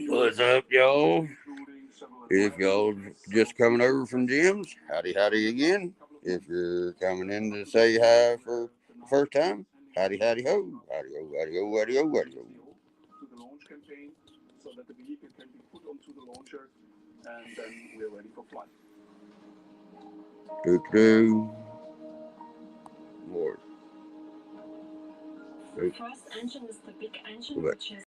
What's up, y'all? If y'all just coming over from Jim's, howdy, howdy again. If you're coming in to say hi for the first time, howdy, howdy, ho. Howdy, ho, howdy, ho, howdy, ho, howdy, ho. To the launch campaign so that the vehicle can be put onto the launcher and then we're ready for flight. More. First engine is the big engine, which is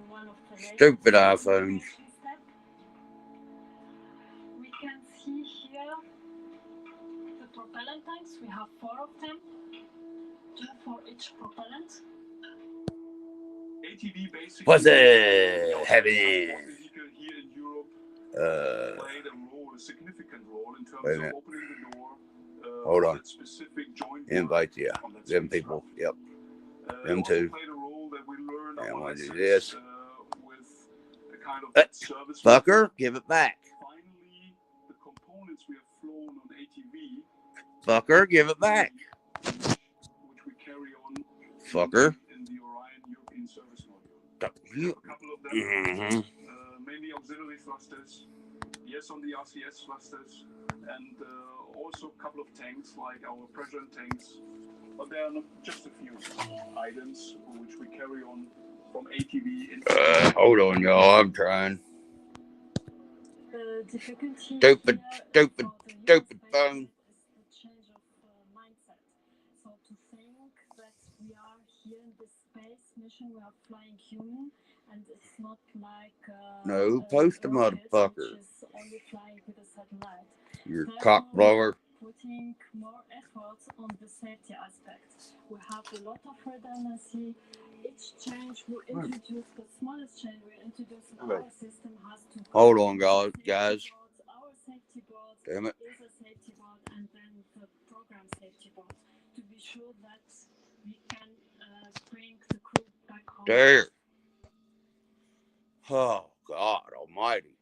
one of the stupid iPhones. We can see here the propellant tanks. We have 4 of them, 2 for each propellant. ATV basically what's it happening? Played a significant role in terms of opening the door. Hold on. Invite, yeah. Them people. Yep. Them two. And I want to do this. Fucker, give it back. Finally, the components we have flown on ATV. Fucker, give it back. Which we carry on. Fucker. In the Orion European Service Module. A couple of them. Mainly auxiliary thrusters. Yes, on the RCS thrusters. And also a couple of tanks, like our pressure tanks. But there are not just a few items which we carry on from ATV. Hold on, y'all. I'm trying. The difficulty Stupid phone. is the change of mindset. So to think that we are here in this space mission, we are flying human, and it's not like no, post a motherfucker. Which is only flying with a satellite. Your cock blower. Putting more effort on the safety aspect. We have a lot of redundancy. Each change we introduce, the smallest change we introduce in our system has to hold on, guys. Our safety board damn it. is a safety board, and then the program safety board to be sure that we can bring the crew back home. There. Oh, God almighty.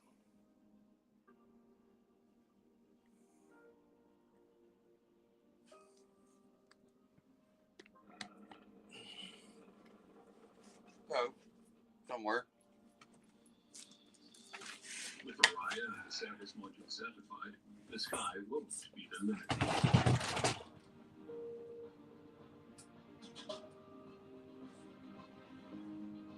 Go somewhere. With Orion and the service module certified, the sky won't be the limit.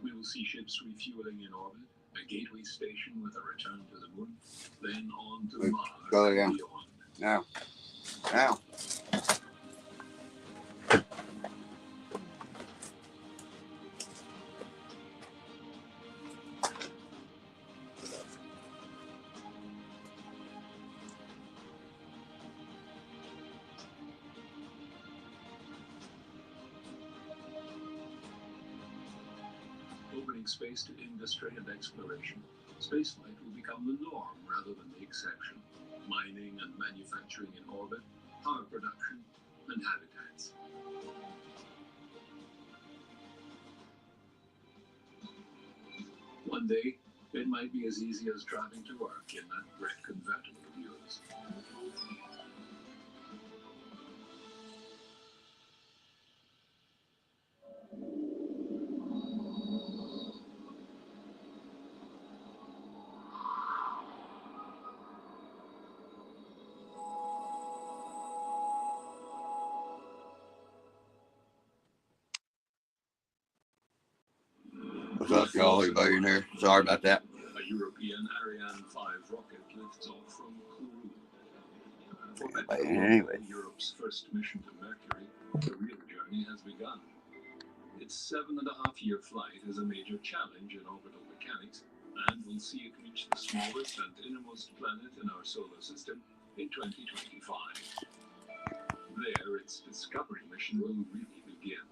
We will see ships refueling in orbit, a gateway station with a return to the moon, then on to Mars and beyond. Now. Opening space to industry and exploration, spaceflight will become the norm rather than the exception. Mining and manufacturing in orbit, power production, and habitats. One day, it might be as easy as driving to work in that red convertible of yours. What's up, y'all? Everybody in there? Sorry about that. A European Ariane 5 rocket lifts off from Kourou. Anyway. Europe's first mission to Mercury, the real journey has begun. Its 7.5-year flight is a major challenge in orbital mechanics, and will see it reach the smallest and innermost planet in our solar system in 2025. There, its discovery mission will really begin.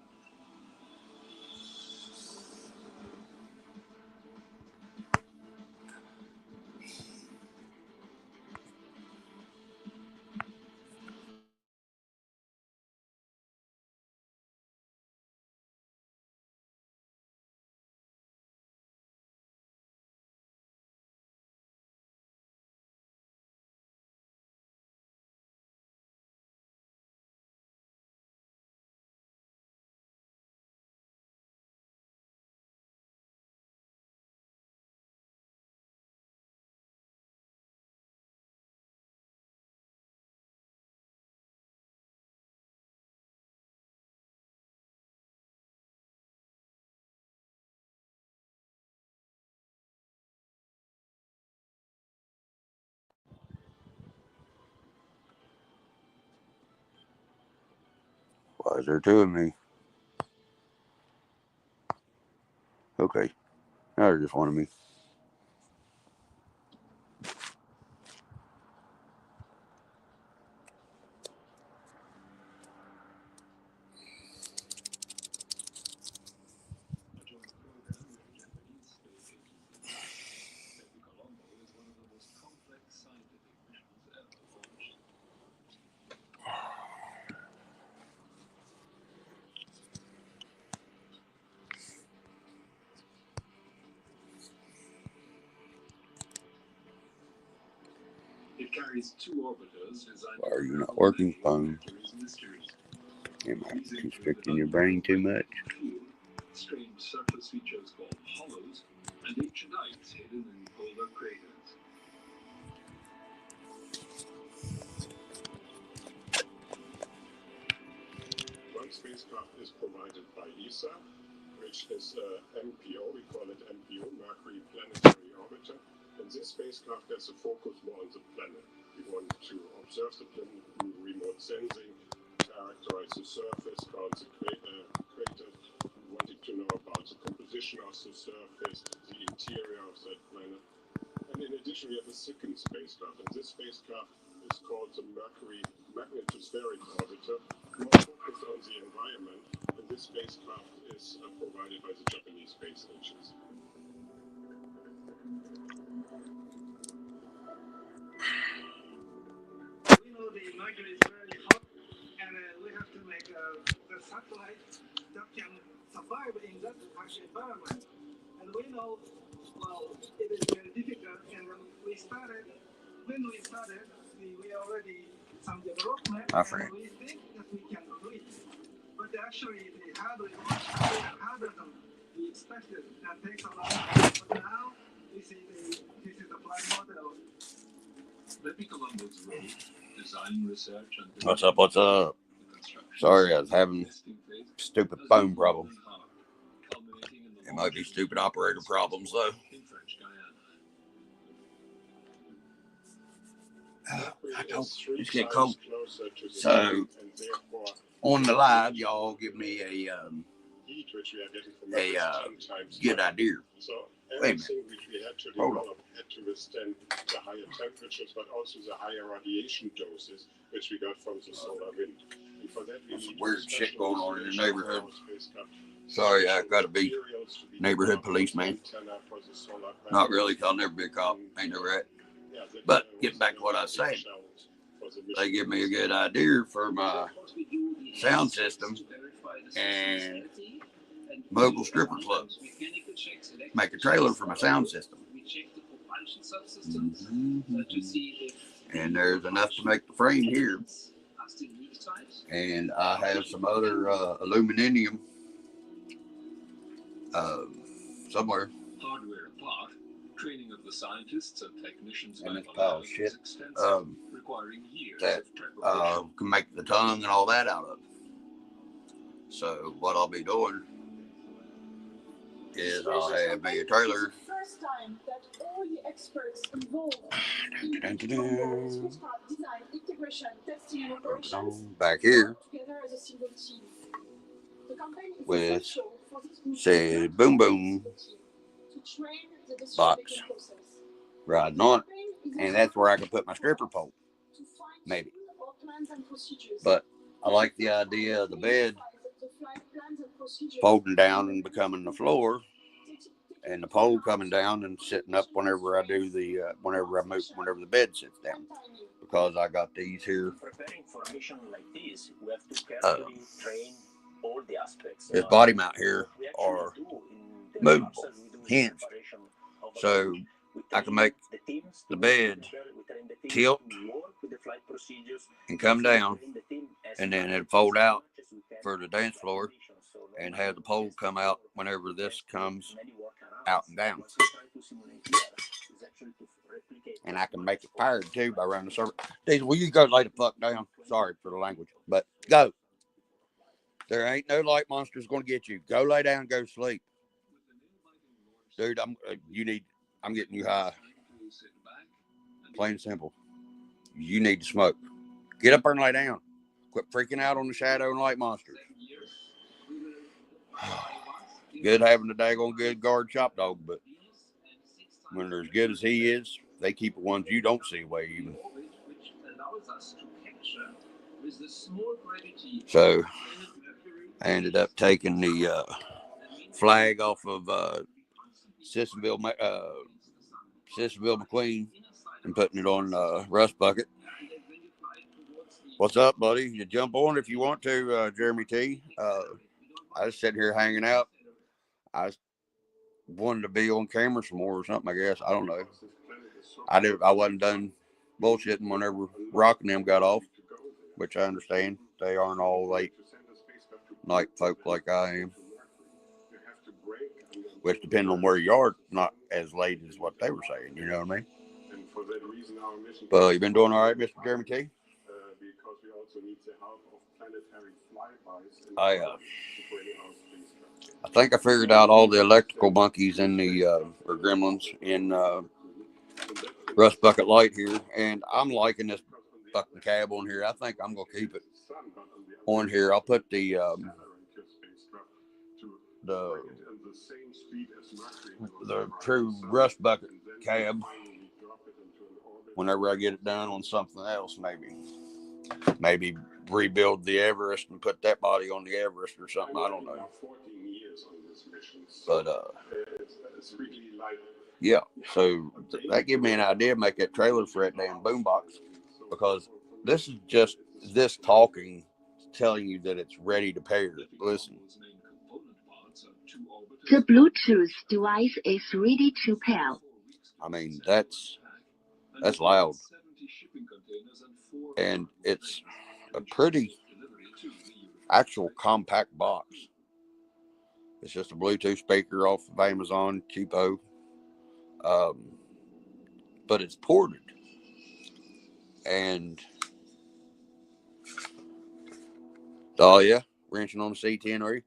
Why is there two of me? Okay. Now there's just one of me. It carries two orbiters designed. Why are you not working, phone? Am I constricting your brain too much? Strange surface features called hollows and ancient ice hidden in polar craters. One spacecraft is provided by ESA, which is MPO. We call it MPO, Mercury Planetary Orbiter. And this spacecraft has a focus more on the planet. We want to observe the planet through remote sensing, characterize the surface, count the craters. We wanted to know about the composition of the surface, the interior of that planet. And in addition, we have a second spacecraft. And this spacecraft is called the Mercury Magnetospheric Orbiter, more focused on the environment. And this spacecraft is provided by the Japanese space agency. We know the Mercury is very hot, and we have to make the satellite that can survive in that harsh environment. And we know, well, it is very difficult. And when we started, we already some development, and we think that we can do it. But actually, the hardware is much harder than we expected, and takes a lot. But now we see this is the flight model. Bepi Colombo's role, design, research, and What's up? What's up? Sorry, I was having stupid phone problem. It might be stupid operator problems, though. I just get cold. So, on the live, y'all give me a good idea. Wait a minute. Hold on. Had to withstand the higher temperatures, but also the higher radiation doses, which we got from the solar wind. And for that, There's some weird shit going on in the neighborhood. Sorry, I gotta be neighborhood policeman. Not really, 'cause I'll never be a cop. Ain't no rat. But getting back to what I was saying, they give me a good idea for my sound system and mobile stripper club. Make a trailer for my sound system. And there's enough to make the frame here. And I have some other aluminum somewhere. Hardware apart, training of the scientists and technicians And it's pile of shit requiring years that of preparation. can make the tongue and all that out of. So what I'll be doing is I'll have me a trailer. First time that all the experts involved in design, integration, testing, and operations Back here together as a single team. The campaign is with essential for this group said boom boom to train the decision-making box process. riding on it, and that's where I can put my stripper pole, maybe. But I like the idea of the bed folding down and becoming the floor, and the pole coming down and sitting up whenever I do the whenever the bed sits down, because I got these here. Preparing for a mission like this, we have to carefully train all the aspects. This body mount here are movable, hinged, so I can make the bed tilt and come down, and then it'll fold out for the dance floor, and have the pole come out whenever this comes out and down. And I can make it powered too by running the server. These, will you go lay the fuck down? Sorry for the language, but go. There ain't no light monsters going to get you. Go lay down, go sleep. Dude, I'm getting you high. Plain and simple. You need to smoke. Get up there and lay down. Quit freaking out on the shadow and light monsters. Good having a daggone good guard shop dog, but when they're as good as he is, they keep the ones you don't see away even. So I ended up taking the flag off of Sissonville McQueen and putting it on Rust Bucket. What's up, buddy? You jump on if you want to, Jeremy T. I was sitting here hanging out. I wanted to be on camera some more or something, I guess. I don't know. I wasn't done bullshitting whenever Rock and them got off, which I understand. They aren't all late night folk like I am. Which, depending on where you are, not as late as what they were saying, you know what I mean? But you been doing all right, Mr. Jeremy T? I think I figured out all the electrical monkeys in the or gremlins in Rust Bucket Light here, and I'm liking this fucking cab on here. I think I'm gonna keep it on here. I'll put the true Rust Bucket cab whenever I get it done on something else. Maybe rebuild the Everest and put that body on the Everest or something. I don't know. But yeah, so that gave me an idea to make that trailer for that damn boombox, because this is just this talking, telling you that it's ready to pair. Listen. The Bluetooth device is ready to pair. I mean, that's loud. And it's a pretty actual compact box. It's just a Bluetooth speaker off of Amazon, cheapo. But it's ported. And oh yeah, wrenching on the C10, are you?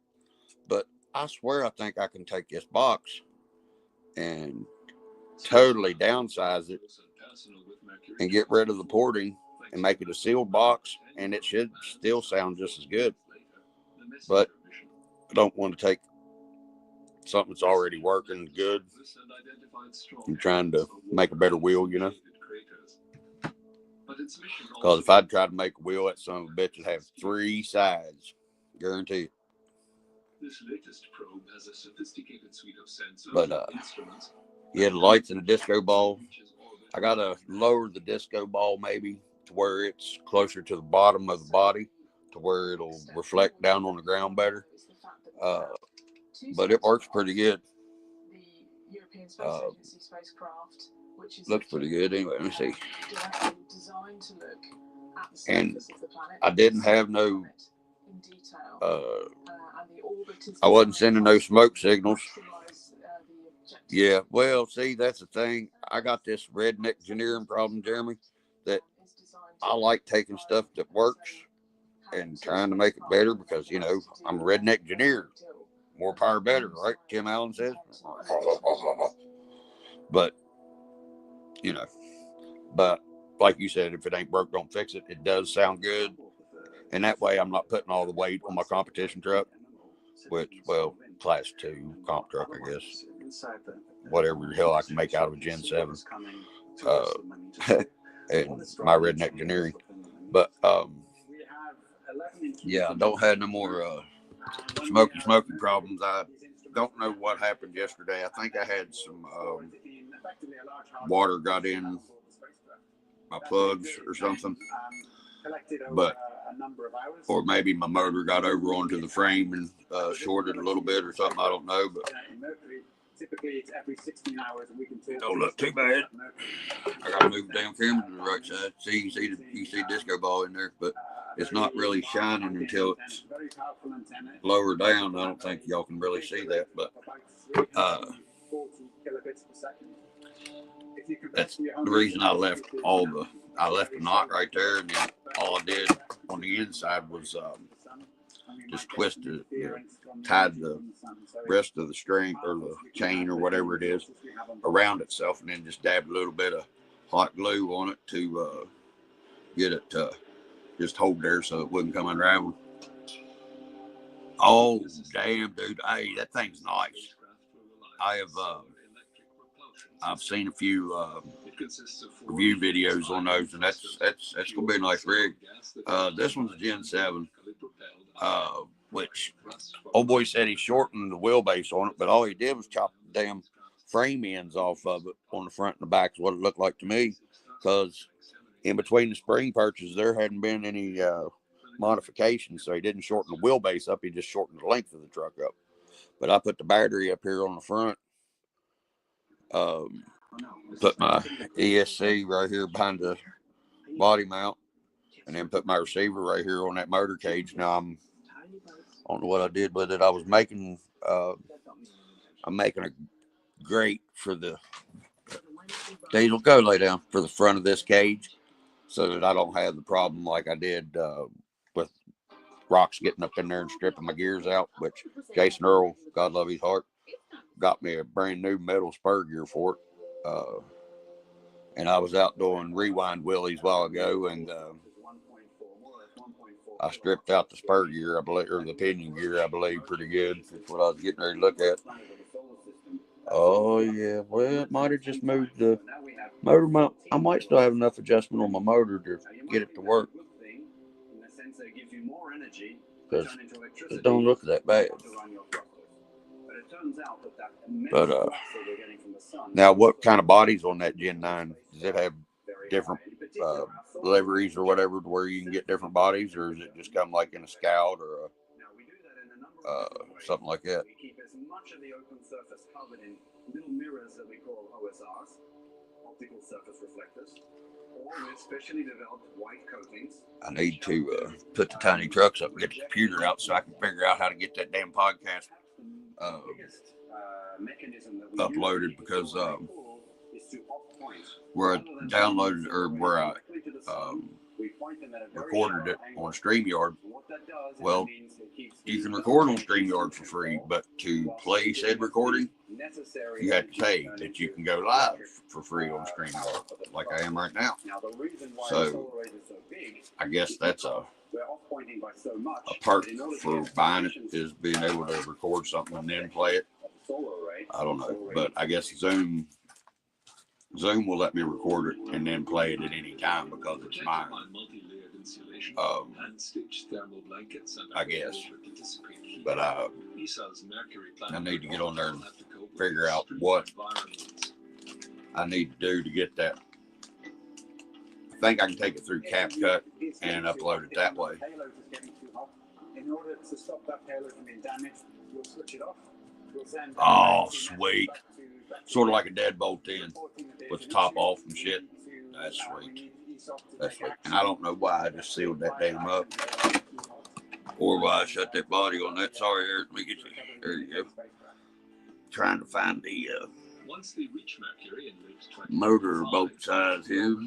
But I swear I think I can take this box and totally downsize it and get rid of the porting and make it a sealed box, and it should still sound just as good. But I don't want to take something that's already working good and trying to make a better wheel, you know. Because if I'd try to make a wheel, that son of a bitch would have 3 sides, guaranteed. But yeah, the lights and the disco ball. I gotta lower the disco ball maybe to where it's closer to the bottom of the body, to where it'll reflect down on the ground better. But it works pretty good. Looks pretty good anyway. Let me see. And I didn't have no I wasn't sending no smoke signals. Yeah, well, see, that's the thing. I got this redneck engineering problem, Jeremy, that I like taking stuff that works and trying to make it better, because, you know, I'm a redneck engineer. More power, better, right? Tim Allen says. But, you know, but like you said, if it ain't broke, don't fix it. It does sound good. And that way I'm not putting all the weight on my competition truck, which, well, class 2 comp truck, I guess. Whatever the hell I can make out of a Gen 7. And my redneck engineering. But, yeah, I don't have no more smoky problems. I don't know what happened yesterday. I think I had some water got in my plugs or something. But, or maybe my motor got over onto the frame and shorted a little bit or something. I don't know. But don't look too bad. I got to move the damn camera to the right side. See, you see disco ball in there, but it's not really shining until it's lower down. I don't think y'all can really see that, but that's the reason I left the knot right there, and then all I did on the inside was just twisted, tied the rest of the string or the chain or whatever it is around itself, and then just dabbed a little bit of hot glue on it to get it just hold there so it wouldn't come unraveled. Oh, damn, dude. Hey, that thing's nice. I've seen a few review videos on those, and that's gonna be a nice rig. This one's a Gen 7, which old boy said he shortened the wheelbase on it, but all he did was chop the damn frame ends off of it on the front and the back is what it looked like to me, because in between the spring purchases there hadn't been any modifications, so he didn't shorten the wheelbase up, he just shortened the length of the truck up. But I put the battery up here on the front, put my ESC right here behind the body mount, and then put my receiver right here on that motor cage. Now I don't know what I did with it. I was making I'm making a grate for the diesel, go lay down, for the front of this cage, so that I don't have the problem like I did with rocks getting up in there and stripping my gears out, which Jason Earl, God love his heart, got me a brand new metal spur gear for it. And I was out doing rewind wheelies a while ago, and I stripped out the spur gear, I believe, or the pinion gear, I believe, pretty good. That's what I was getting ready to look at. Oh, yeah. Well, it might have just moved the motor mount. I might still have enough adjustment on my motor to get it to work, because it don't look that bad. But now, what kind of bodies on that Gen 9? Does it have different liveries or whatever, to where you can get different bodies, or is it just come like in a Scout or a something like that? We keep as much of the open surface covered in little mirrors that we call OSRs, optical surface reflectors, or with specially developed white coatings. I need to put the tiny trucks up and get the computer out so I can figure out how to get that damn podcast uploaded, because where I downloaded, or where I recorded it on StreamYard. Well, you can record on StreamYard for free, but to play said recording, you have to pay. That you can go live for free on StreamYard, like I am right now. So I guess that's a perk for buying it, is being able to record something and then play it. I don't know, but I guess Zoom will let me record it and then play it at any time, because it's mine. I guess. But I need to get on there and figure out what I need to do to get that. I think I can take it through CapCut and upload it that way. In order to stop that payload from being damaged, we'll switch it off. Oh, sweet. Sort of like a deadbolt then, with the top off and shit. That's sweet. That's sweet. And I don't know why I just sealed that damn up, or why I shut that body on that. Sorry, Eric, let me get you. There you go. Trying to find the motor both sides here.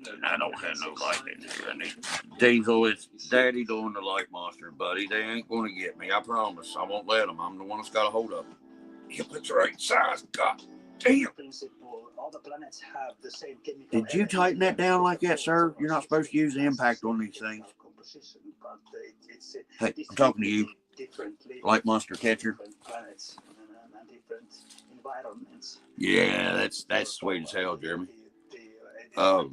And I don't have no light in here. I need Diesel. It's Daddy doing the light monster, buddy. They ain't going to get me. I promise. I won't let them. I'm the one that's got a hold of them. If it's the right size, God damn. Did you tighten that down like that, sir? You're not supposed to use the impact on these things. Hey, I'm talking to you. Light monster catcher. Yeah, that's sweet as hell, Jeremy. I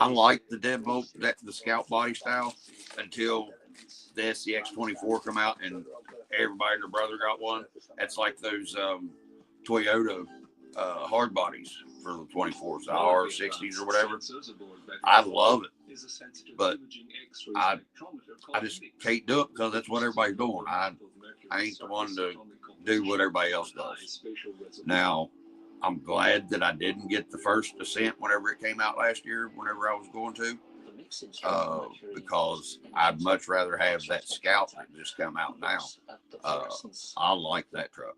like the deadbolt, the Scout body style, until the SCX-24 come out and everybody and their brother got one. That's like those Toyota hard bodies for the 24s, the R60s or whatever. I love it, but I just can't do it, because that's what everybody's doing. I ain't the one to do what everybody else does. Now, I'm glad that I didn't get the first Ascent whenever it came out last year, whenever I was going to, because I'd much rather have that Scout that just come out now. I like that truck.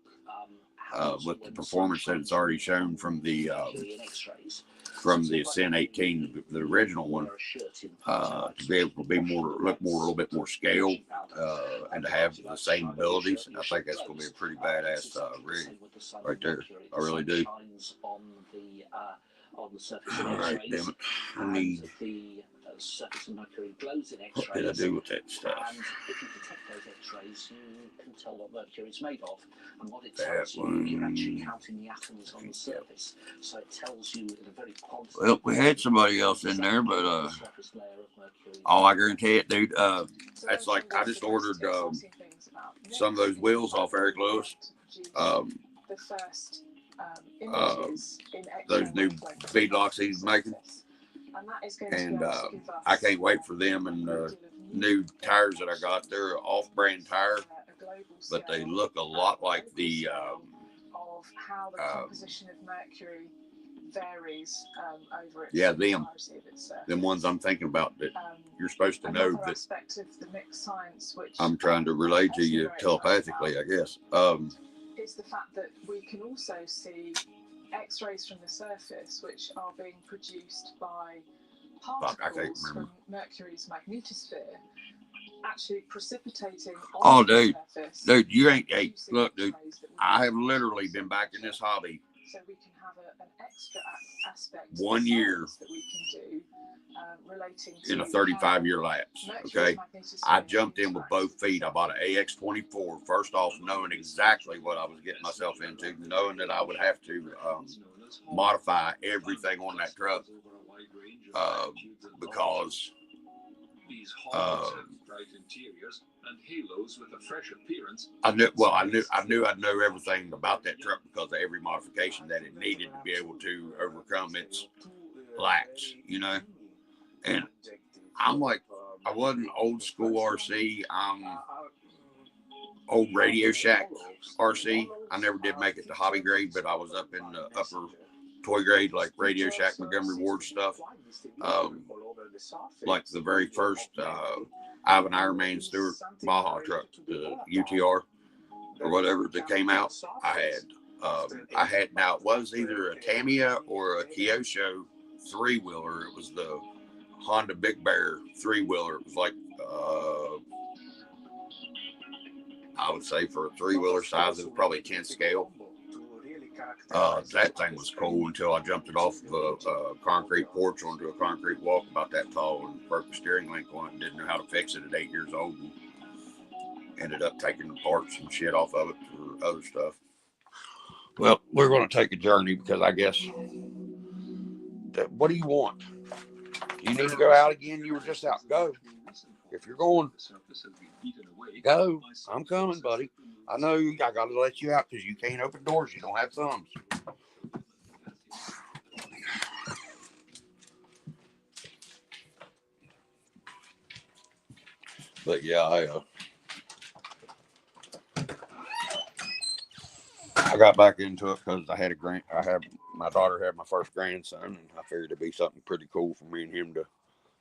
With the performance that it's already shown from the Ascent 18, the original one, to be able to be look a little bit more scale, and to have the same abilities, I think that's going to be a pretty badass rig right there. I really do. on the surface of Alright, X-rays. damn it. I need... The surface of Mercury glows in X-rays. What did I do with that stuff? And if you detect those X-rays, you can tell what Mercury is made of. And what it That tells you, one. you're actually counting the atoms on the surface. So it tells you in a very quantitative... Well, we had somebody else in there, but all I guarantee it, dude, that's like, I just ordered some of those wheels off Eric Lewis. Those new feedlocks he's making. And I can't wait for them, and new tires that I got. They're off-brand tire, but they look a lot like the of how the composition of mercury varies over its yeah, them ones I'm thinking about that you're supposed to know that aspect of the mixed science, which I'm trying to relay to you telepathically, I guess. Is the fact that we can also see X-rays from the surface, which are being produced by particles from Mercury's magnetosphere, actually precipitating on the surface. Dude, you ain't. Hey, look, dude, I have literally been back in this hobby. So we can have an extra aspect 1 year that we can do relating to in a 35-year lapse. Okay, I jumped in with both feet. I bought an AX24. First off, knowing exactly what I was getting myself into, knowing that I would have to modify everything on that truck because and halos with a fresh appearance. I knew I'd know everything about that truck because of every modification that it needed to be able to overcome its lacks, you know. And I'm like, I wasn't old school RC. I'm old Radio Shack RC. I never did make it to hobby grade, but I was up in the upper toy grade, like Radio Shack, Montgomery Ward stuff. Like the very first Ivan Iron Man Stewart Baja truck, the UTR or whatever that came out, I had now it was either a Tamiya or a Kyosho 3-wheeler. It was the Honda Big Bear 3-wheeler. It was like I would say for a 3-wheeler size, it was probably a 10 scale. That thing was cool until I jumped it off a concrete porch onto a concrete walk about that tall and broke the steering link on it and didn't know how to fix it at 8 years old and ended up taking the parts and shit off of it for other stuff. Well, we're going to take a journey because I guess what do you want? You need to go out again? You were just out. Go. If you're going, go. I'm coming, buddy. I know I got to let you out because you can't open doors. You don't have thumbs. But yeah, I got back into it because my daughter had my first grandson, and I figured it'd be something pretty cool for me and him to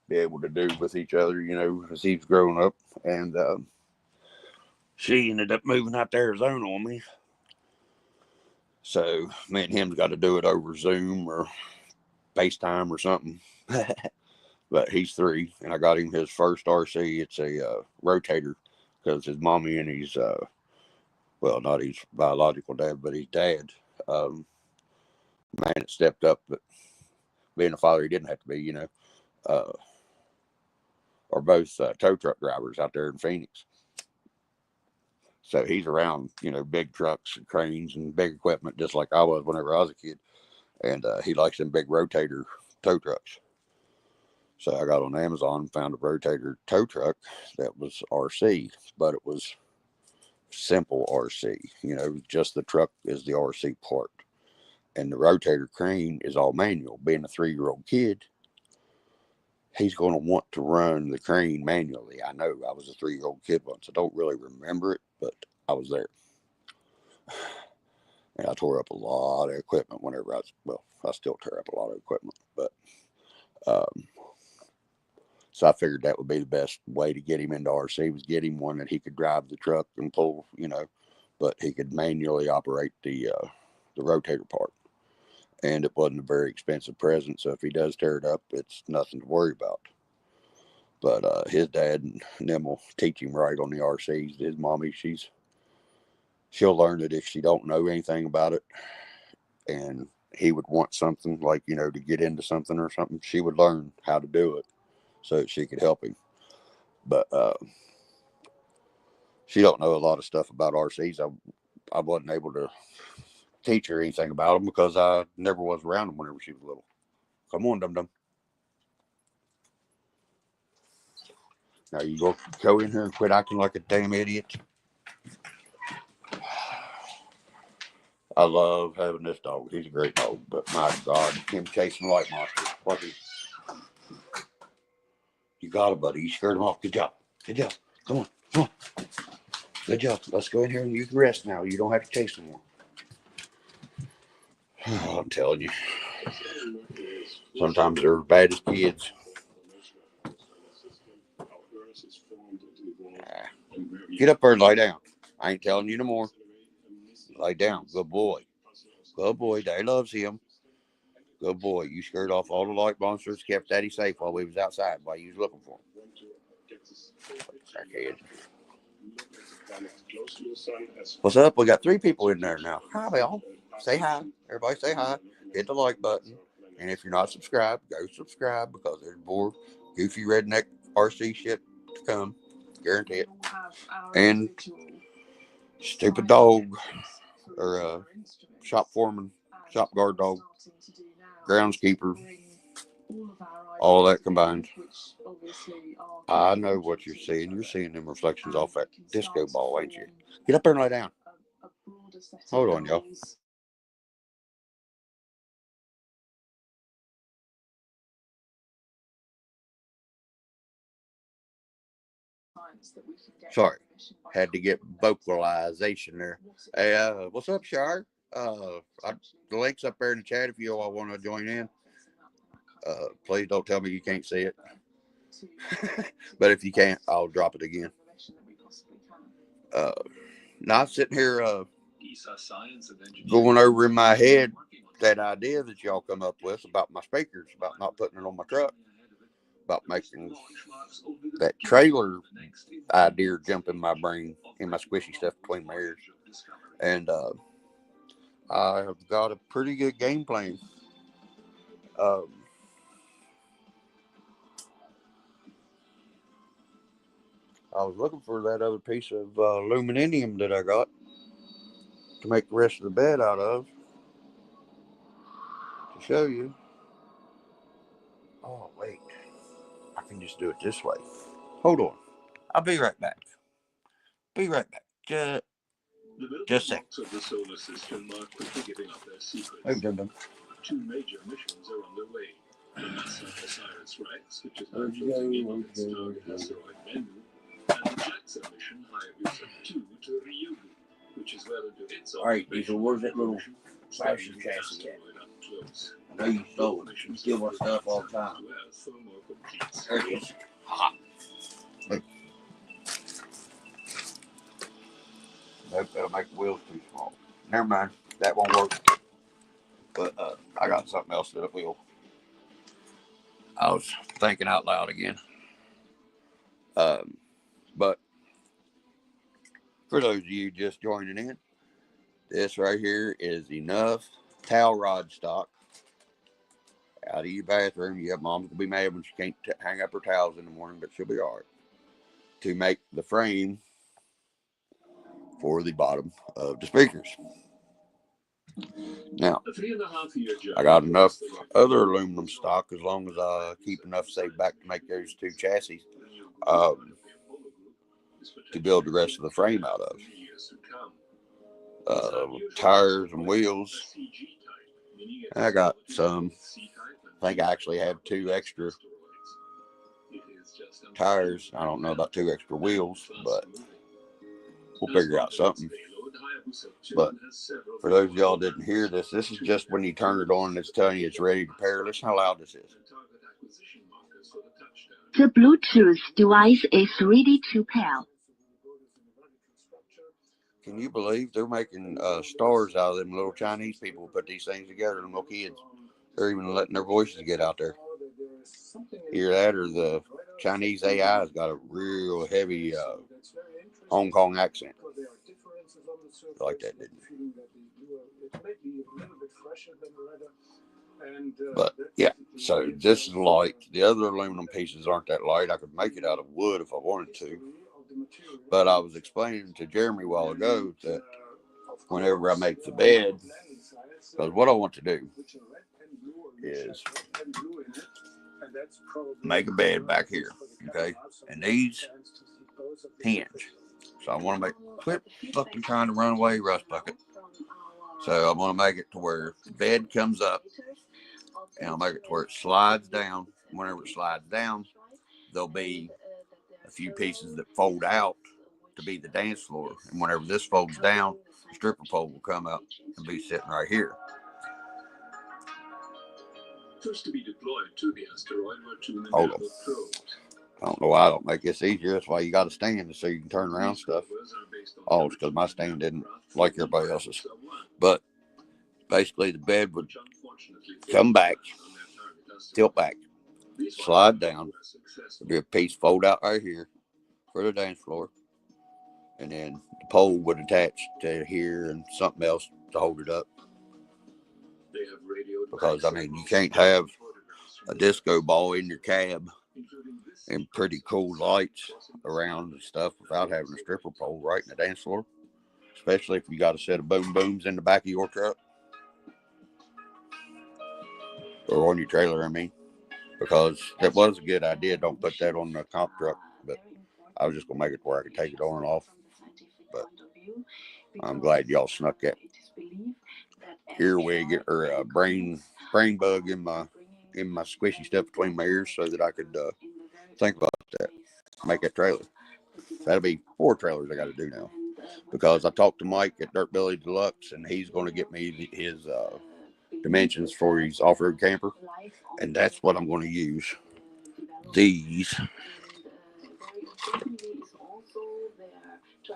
be able to do with each other, you know, as he was growing up. And she ended up moving out to Arizona on me. So me and him's got to do it over Zoom or FaceTime or something. But he's 3, and I got him his first RC. It's a rotator because his mommy and his, well, not his biological dad, but his dad, man that stepped up, but being a father he didn't have to be, you know, are both tow truck drivers out there in Phoenix. So he's around, you know, big trucks and cranes and big equipment, just like I was whenever I was a kid. And he likes them big rotator tow trucks. So I got on Amazon and found a rotator tow truck that was RC, but it was simple RC. You know, just the truck is the RC part. And the rotator crane is all manual. Being a 3-year-old kid, he's going to want to run the crane manually. I know I was a 3-year-old kid once. I don't really remember it, but I was there. And I tore up a lot of equipment whenever I still tear up a lot of equipment. But, so I figured that would be the best way to get him into RC was get him one that he could drive the truck and pull, you know, but he could manually operate the rotator part. And it wasn't a very expensive present, so if he does tear it up, it's nothing to worry about. But his dad and them will teach him right on the RCs. His mommy, she'll learn it if she don't know anything about it. And he would want something like, you know, to get into something or something, she would learn how to do it so that she could help him. But she don't know a lot of stuff about RCs. I wasn't able to teach her anything about them because I never was around them whenever she was little. Come on, dum-dum. Now you go in here and quit acting like a damn idiot. I love having this dog. He's a great dog, but my God, him chasing light monsters. You got it, buddy. You scared him off. Good job. Good job. Come on. Come on. Good job. Let's go in here and you can rest now. You don't have to chase anymore. I'm telling you. Sometimes they're as bad as kids. Get up there and lay down. I ain't telling you no more. Lay down. Good boy. Good boy. Daddy loves him. Good boy. You scared off all the light monsters, kept Daddy safe while we was outside, while you was looking for him. Crackhead. What's up? We got 3 people in there now. Hi, Bill. Say hi. Everybody say hi. Hit the like button. And if you're not subscribed, go subscribe because there's more goofy redneck RC shit to come. Guarantee it. And stupid dog or shop foreman, shop guard dog, groundskeeper, all that combined. I know what you're seeing. You're seeing them reflections off that disco ball, ain't you? Get up there and lay down. Hold on, y'all. Sorry, had to get vocalization there. Hey, what's up, Shire? The link's up there in the chat if you all want to join in. Please don't tell me you can't see it. But if you can't, I'll drop it again. Now sitting here going over in my head that idea that y'all come up with about my speakers, about not putting it on my truck, about making that trailer idea jump in my brain, in my squishy stuff between my ears. And I've got a pretty good game plan. I was looking for that other piece of aluminum that I got to make the rest of the bed out of to show you. Oh, wait. I can just do it this way. Hold on. I'll be right back. Be right back. Just a second. Of the solar system are quickly giving up their secrets. Hey, dum-dum. 2 major missions are underway. The NASA OSIRIS-REx, which is now closing in on its target asteroid Bennu, and the JAXA mission Hayabusa 2 to Ryugu, which is well into its Alright, Diesel, where's that little fashion chassis at? I know you stole it. You steal my stuff all the time. There it is. Ha. Look. Nope, that'll make the wheels too small. Never mind. That won't work. But I got something else that will. I was thinking out loud again. But for those of you just joining in, this right here is enough towel rod stock out of your bathroom. Yeah, mom's gonna be mad when she can't hang up her towels in the morning, but she'll be all right. To make the frame for the bottom of the speakers. Now, I got enough other aluminum stock as long as I keep enough saved back to make those 2 chassis to build the rest of the frame out of. Tires and wheels. I got some. I think I actually have 2 extra tires. I don't know about 2 extra wheels, but we'll figure out something. But for those of y'all didn't hear this, this is just when you turn it on and it's telling you it's ready to pair. Listen how loud this is. The Bluetooth device is ready to pair. Can you believe they're making stars out of them little Chinese people who put these things together, them little kids? They're even letting their voices get out there. Either that or the Chinese AI has got a real heavy Hong Kong accent. like that, didn't you? Feeling that it may be a little bit fresher than the leather. And, but yeah, so this is light. The other aluminum pieces aren't that light. I could make it out of wood if I wanted to. But I was explaining to Jeremy a while ago that whenever I make the bed, because what I want to do is make a bed back here, okay? And these hinge. So I want to make, quit fucking trying to run away, Rust Bucket. So I want to make it to where the bed comes up, and I'll make it to where it slides down. Whenever it slides down, there'll be a few pieces that fold out to be the dance floor. And whenever this folds down, the stripper pole will come up and be sitting right here. First to be deployed to the asteroid were two Hold on. I don't know why I don't make this easier. That's why you got to stand so you can turn around stuff. Oh, it's because my stand didn't like everybody else's. But basically the bed would come back, tilt back, slide down. There'd be a piece fold out right here for the dance floor. And then the pole would attach to here and something else to hold it up. Because, I mean, you can't have a disco ball in your cab and pretty cool lights around and stuff without having a stripper pole right in the dance floor. Especially if you got a set of boom booms in the back of your truck. Or on your trailer, I mean. Because that was a good idea. Don't put that on the comp truck. But I was just going to make it where I could take it on and off. But I'm glad y'all snuck that earwig or a brain bug in my squishy stuff between my ears so that I could think about that. Make that trailer. That'll be 4 trailers I got to do now. Because I talked to Mike at Dirt Billy Deluxe and he's going to get me his dimensions for his off-road camper. And that's what I'm going to use. These.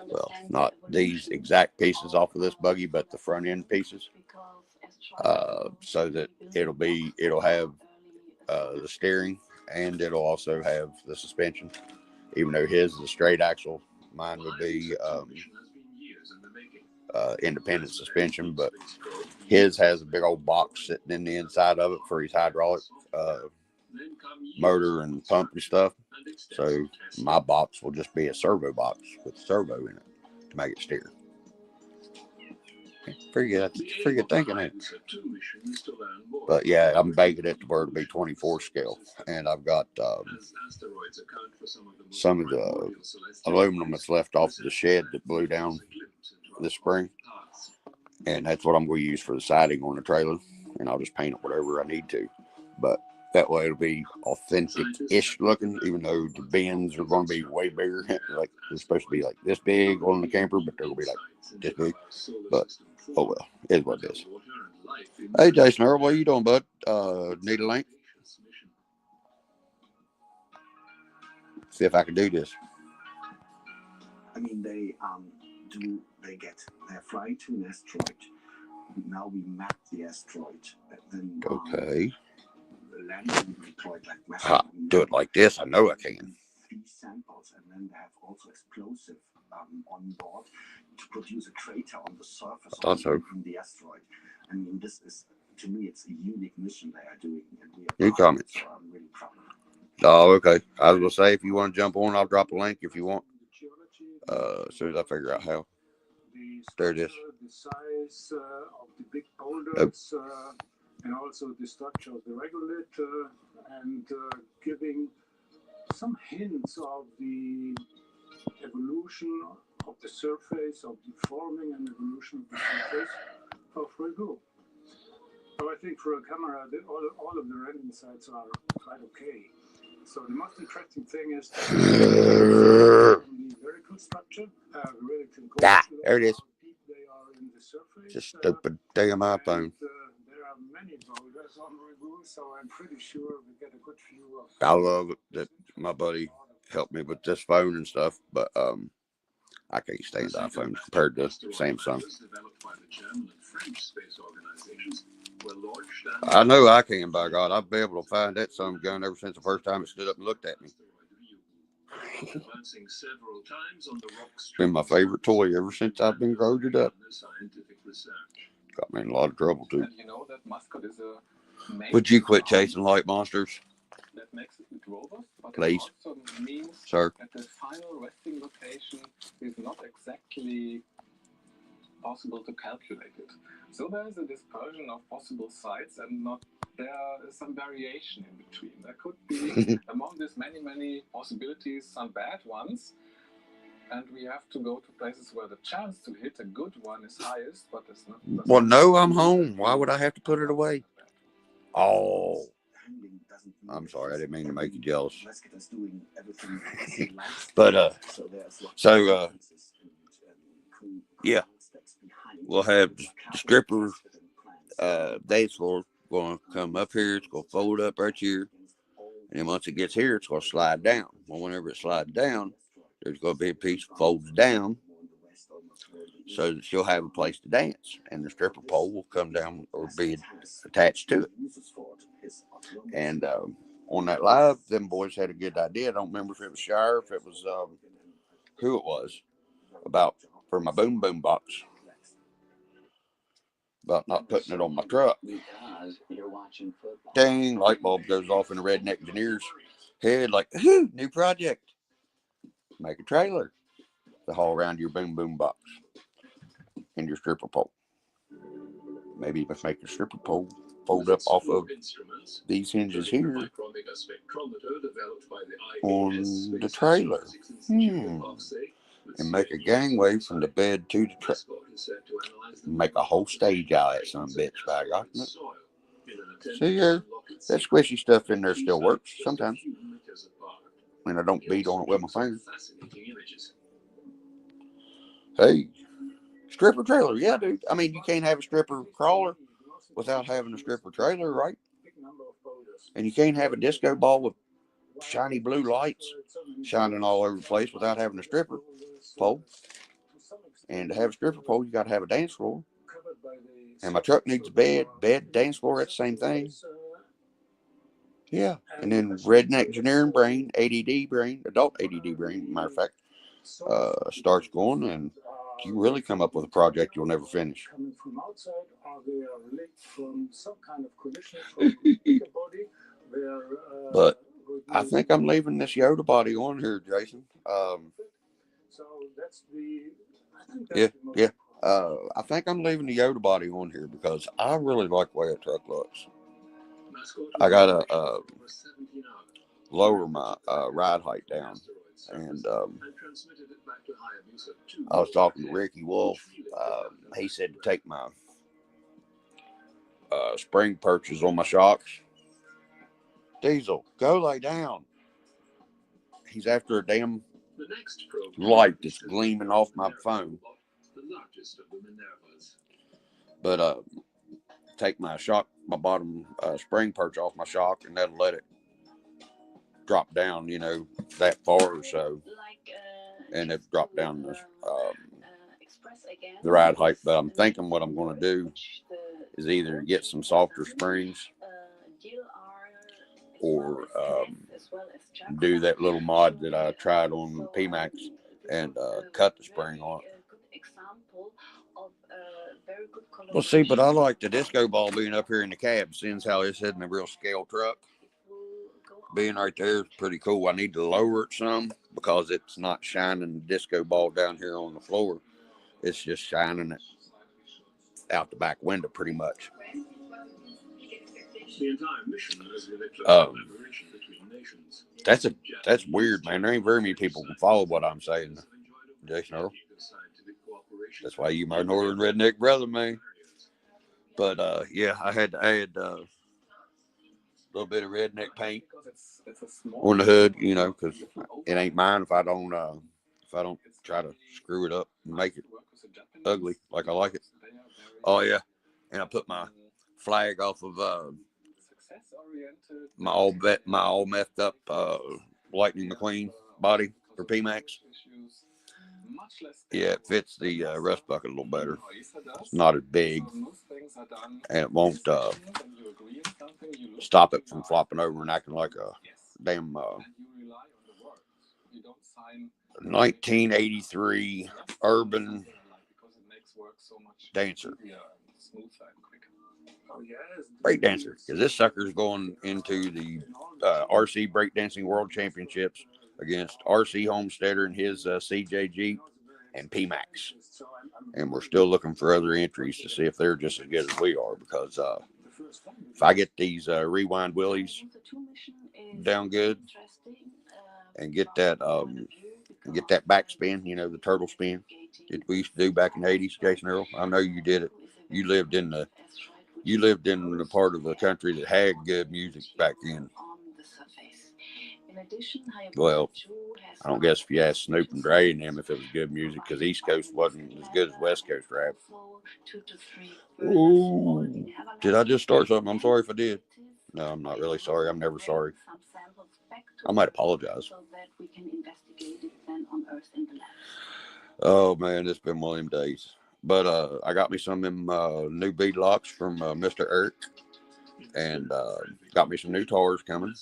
Well, not these exact pieces off of this buggy, but the front end pieces. So that it'll have the steering and it'll also have the suspension. Even though his is a straight axle, mine would be independent suspension, but his has a big old box sitting in the inside of it for his hydraulic motor and pump and stuff. So my box will just be a servo box with a servo in it to make it steer. Pretty good thinking, ain't it? But yeah, I'm baking it to where it'll be 24 scale. And I've got some of the aluminum that's left off the shed that blew down this spring. And that's what I'm going to use for the siding on the trailer. And I'll just paint it whatever I need to. But that way it'll be authentic-ish looking, even though the bins are going to be way bigger. Like they're supposed to be like this big on the camper, but they'll be like this big. But oh well, it is what it is. Hey Jason Earl, what are you doing, bud? Need a link? See if I can do this. I mean, they fly to an asteroid. Now we map the asteroid. Then okay. Landing deployed like do it like this. I know I can. 3 samples, and then they have also explosive on board to produce a crater on the surface of the asteroid. I mean, this is, to me, it's a unique mission they are doing. And we are comments. So I'm really proud of it. Oh, okay. I was going to say, if you want to jump on, I'll drop a link if you want. As soon as I figure out how. There it is. The size of the big boulders, and also the structure of the regolith, and giving some hints of the evolution of the surface, of the forming and evolution of the surface of Ragu. So I think for a camera, all of the rendering sites are quite okay. So the most interesting thing is the very cool structure, really cool. There it is. They are in the surface. Just stupid damn iPhone. There are many boulders on Ragu, so I'm pretty sure we get a good view of. I love it that my buddy helped me with this phone and stuff, but I can't stand iPhones compared to Samsung. I know I can, by God. I've been able to find that some gun ever since the first time it stood up and looked at me. Advancing several times on the rock Been my favorite toy ever since I've been growing up. Got me in a lot of trouble too. And you know that mascot is a Would you quit chasing light monsters? That makes it robust, but please, it also means sir, that the final resting location is not exactly possible to calculate it. So there is a dispersion of possible sites, and there is some variation in between. There could be among these many possibilities some bad ones, and we have to go to places where the chance to hit a good one is highest, but it's not. Well, no, I'm home. Why would I have to put it away? Oh, I'm sorry, I didn't mean to make you jealous. But yeah, we'll have the strippers dance floor going to come up here. It's going to fold up right here, and then once it gets here, it's going to slide down. Well, whenever it slides down, there's going to be a piece that folds down, so that she'll have a place to dance, and the stripper pole will come down or be attached to it. And on that live, them boys had a good idea. I don't remember if it was Shire, if it was who it was, about for my boom box, about not putting it on my truck. Dang, light bulb goes off in the redneck engineer's head like, ooh, new project. Make a trailer to haul around your boom box and your stripper pole. Maybe let's make a stripper pole fold up off of these hinges here on the trailer. And make a gangway from the bed to the trailer. Make a whole stage out of that son of a bitch bag. See here, that squishy stuff in there still works sometimes. And I don't beat on it with my finger. Hey, stripper trailer, yeah, dude. I mean, you can't have a stripper crawler without having a stripper trailer, right? And you can't have a disco ball with shiny blue lights shining all over the place without having a stripper pole. And to have a stripper pole, you got to have a dance floor. And my truck needs a bed, dance floor, that's the same thing. Yeah. And then redneck engineering brain, ADD brain, adult ADD brain, matter of fact, starts going, and you really come up with a project you'll never finish. But I think I'm leaving this Yoda body on here, Jason. Yeah. I think I'm leaving the Yoda body on here because I really like the way a truck looks. I gotta lower my ride height down, and I was talking to Ricky Wolf. He said to take my spring perches on my shocks. Diesel, go lay down. He's after a damn light that's gleaming off my phone. But take my bottom spring perch off my shock, and that'll let it drop down, that far or so. And it dropped down the ride height. But I'm thinking what I'm going to do is either get some softer springs or do that little mod that I tried on PMAX and cut the spring on it. Well, see, but I like the disco ball being up here in the cab, since how it's in a real scale truck. Being right there is pretty cool. I need to lower it some because it's not shining the disco ball down here on the floor. It's just shining it out the back window pretty much. That's weird, man. There ain't very many people who follow what I'm saying, Jason Earl. That's why you my northern redneck brother, man. But yeah, I had to add a little bit of redneck paint on the hood, because it ain't mine if I don't try to screw it up and make it ugly like I like it. Oh yeah, and I put my flag off of my all methed up Lightning McQueen body for PMAX. Yeah, it fits the rust bucket a little better. It's not as big, and it won't stop it from flopping over and acting like a damn 1983 urban dancer. Break dancer, because this sucker's going into the RC Breakdancing World Championships against RC Homesteader and his CJ Jeep and PMAX. And we're still looking for other entries to see if they're just as good as we are, because if I get these rewind willies down good and get that backspin, you know, the turtle spin that we used to do back in the 80s, Jason Earl, I know you did it. You lived in the part of the country that had good music back then. Well, I don't guess if you asked Snoop and Dre and them if it was good music, because East Coast wasn't as good as West Coast rap. Ooh, did I just start something? I'm sorry if I did. No, I'm not really sorry. I'm never sorry. I might apologize. Oh, man, it's been one of them days. But I got me some of them new bead locks from Mr. Eric. And got me some new tars coming.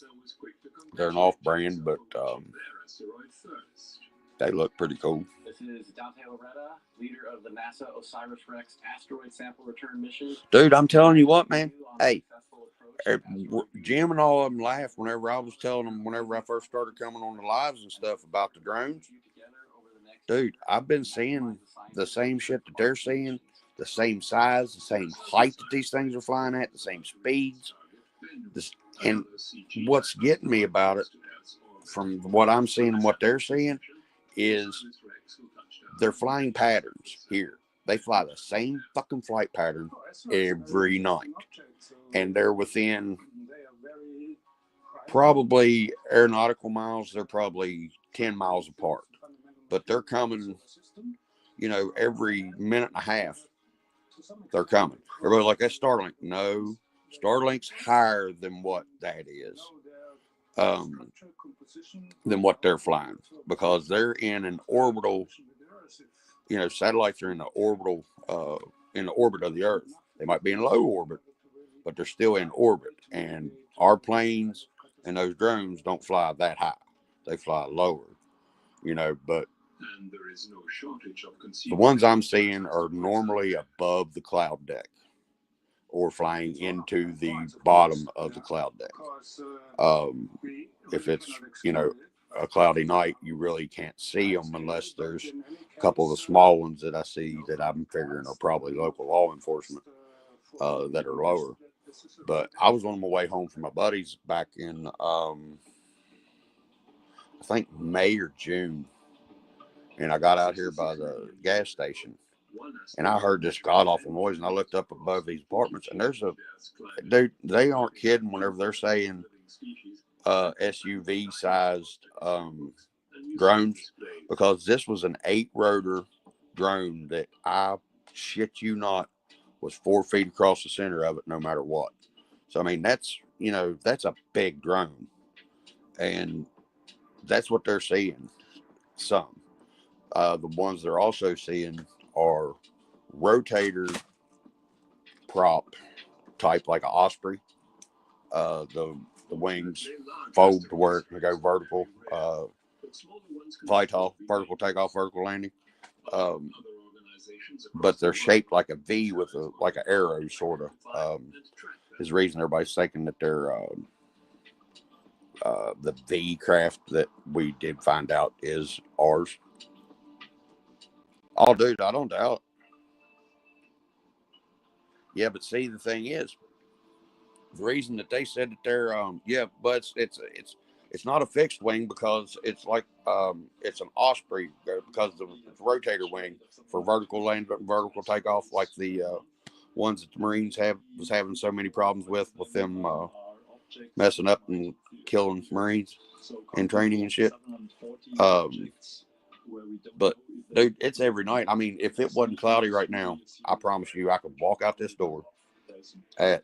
They're an off-brand, but they look pretty cool. This is Dante Loretta, leader of the NASA OSIRIS-REx asteroid sample return mission. Dude, I'm telling you what, man. Hey, Jim and all of them laughed whenever I was telling them, whenever I first started coming on the lives and stuff about the drones. Dude, I've been seeing the same shit that they're seeing, the same size, the same height that these things are flying at, the same speeds. And what's getting me about it, from what I'm seeing and what they're seeing, is they're flying patterns here. They fly the same fucking flight pattern every night. And they're within probably aeronautical miles, they're probably 10 miles apart. But they're coming, you know, every minute and a half. They're coming. Everybody's like, that's Starlink. No, Starlink's higher than what that is. Than what they're flying, because they're in an orbital, you know, satellites are in the orbital, in the orbit of the Earth. They might be in low orbit, but they're still in orbit. And our planes and those drones don't fly that high. They fly lower, you know, but the ones I'm seeing are normally above the cloud deck or flying into the bottom of the cloud deck. If it's, you know, a cloudy night, you really can't see them unless there's a couple of the small ones that I see that I'm figuring are probably local law enforcement that are lower. But I was on my way home from my buddies back in, I think May or June, and I got out here by the gas station, and I heard this god-awful noise, and I looked up above these apartments, and there's dude, they aren't kidding whenever they're saying SUV-sized drones, because this was an 8-rotor drone that, I shit you not, was 4 feet across the center of it no matter what. So, I mean, that's, you know, that's a big drone, and that's what they're seeing, some. The ones they're also seeing are rotator prop type, like an Osprey. The wings fold to where they go vertical, VTOL, vertical takeoff, vertical landing. But they're shaped like a V with like an arrow, sort of. Is the reason everybody's thinking that they're the V craft that we did find out is ours. Oh, dude, I don't doubt. Yeah, but see, the thing is, the reason that they said that they're but it's not a fixed wing, because it's like it's an Osprey, because it's a rotator wing for vertical land, vertical takeoff, like the ones that the Marines was having so many problems with them messing up and killing Marines in training and shit. But dude, it's every night. I mean, if it wasn't cloudy right now, I promise you, I could walk out this door at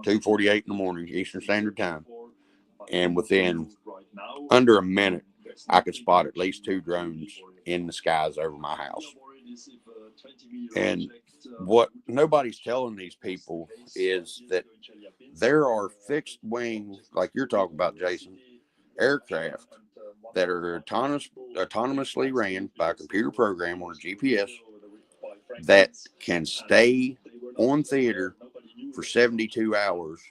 2:48 in the morning, Eastern Standard Time, and within under a minute, I could spot at least 2 drones in the skies over my house. And what nobody's telling these people is that there are fixed wing, like you're talking about, Jason, aircraft that are autonomously ran by a computer program on a GPS that can stay on theater for 72 hours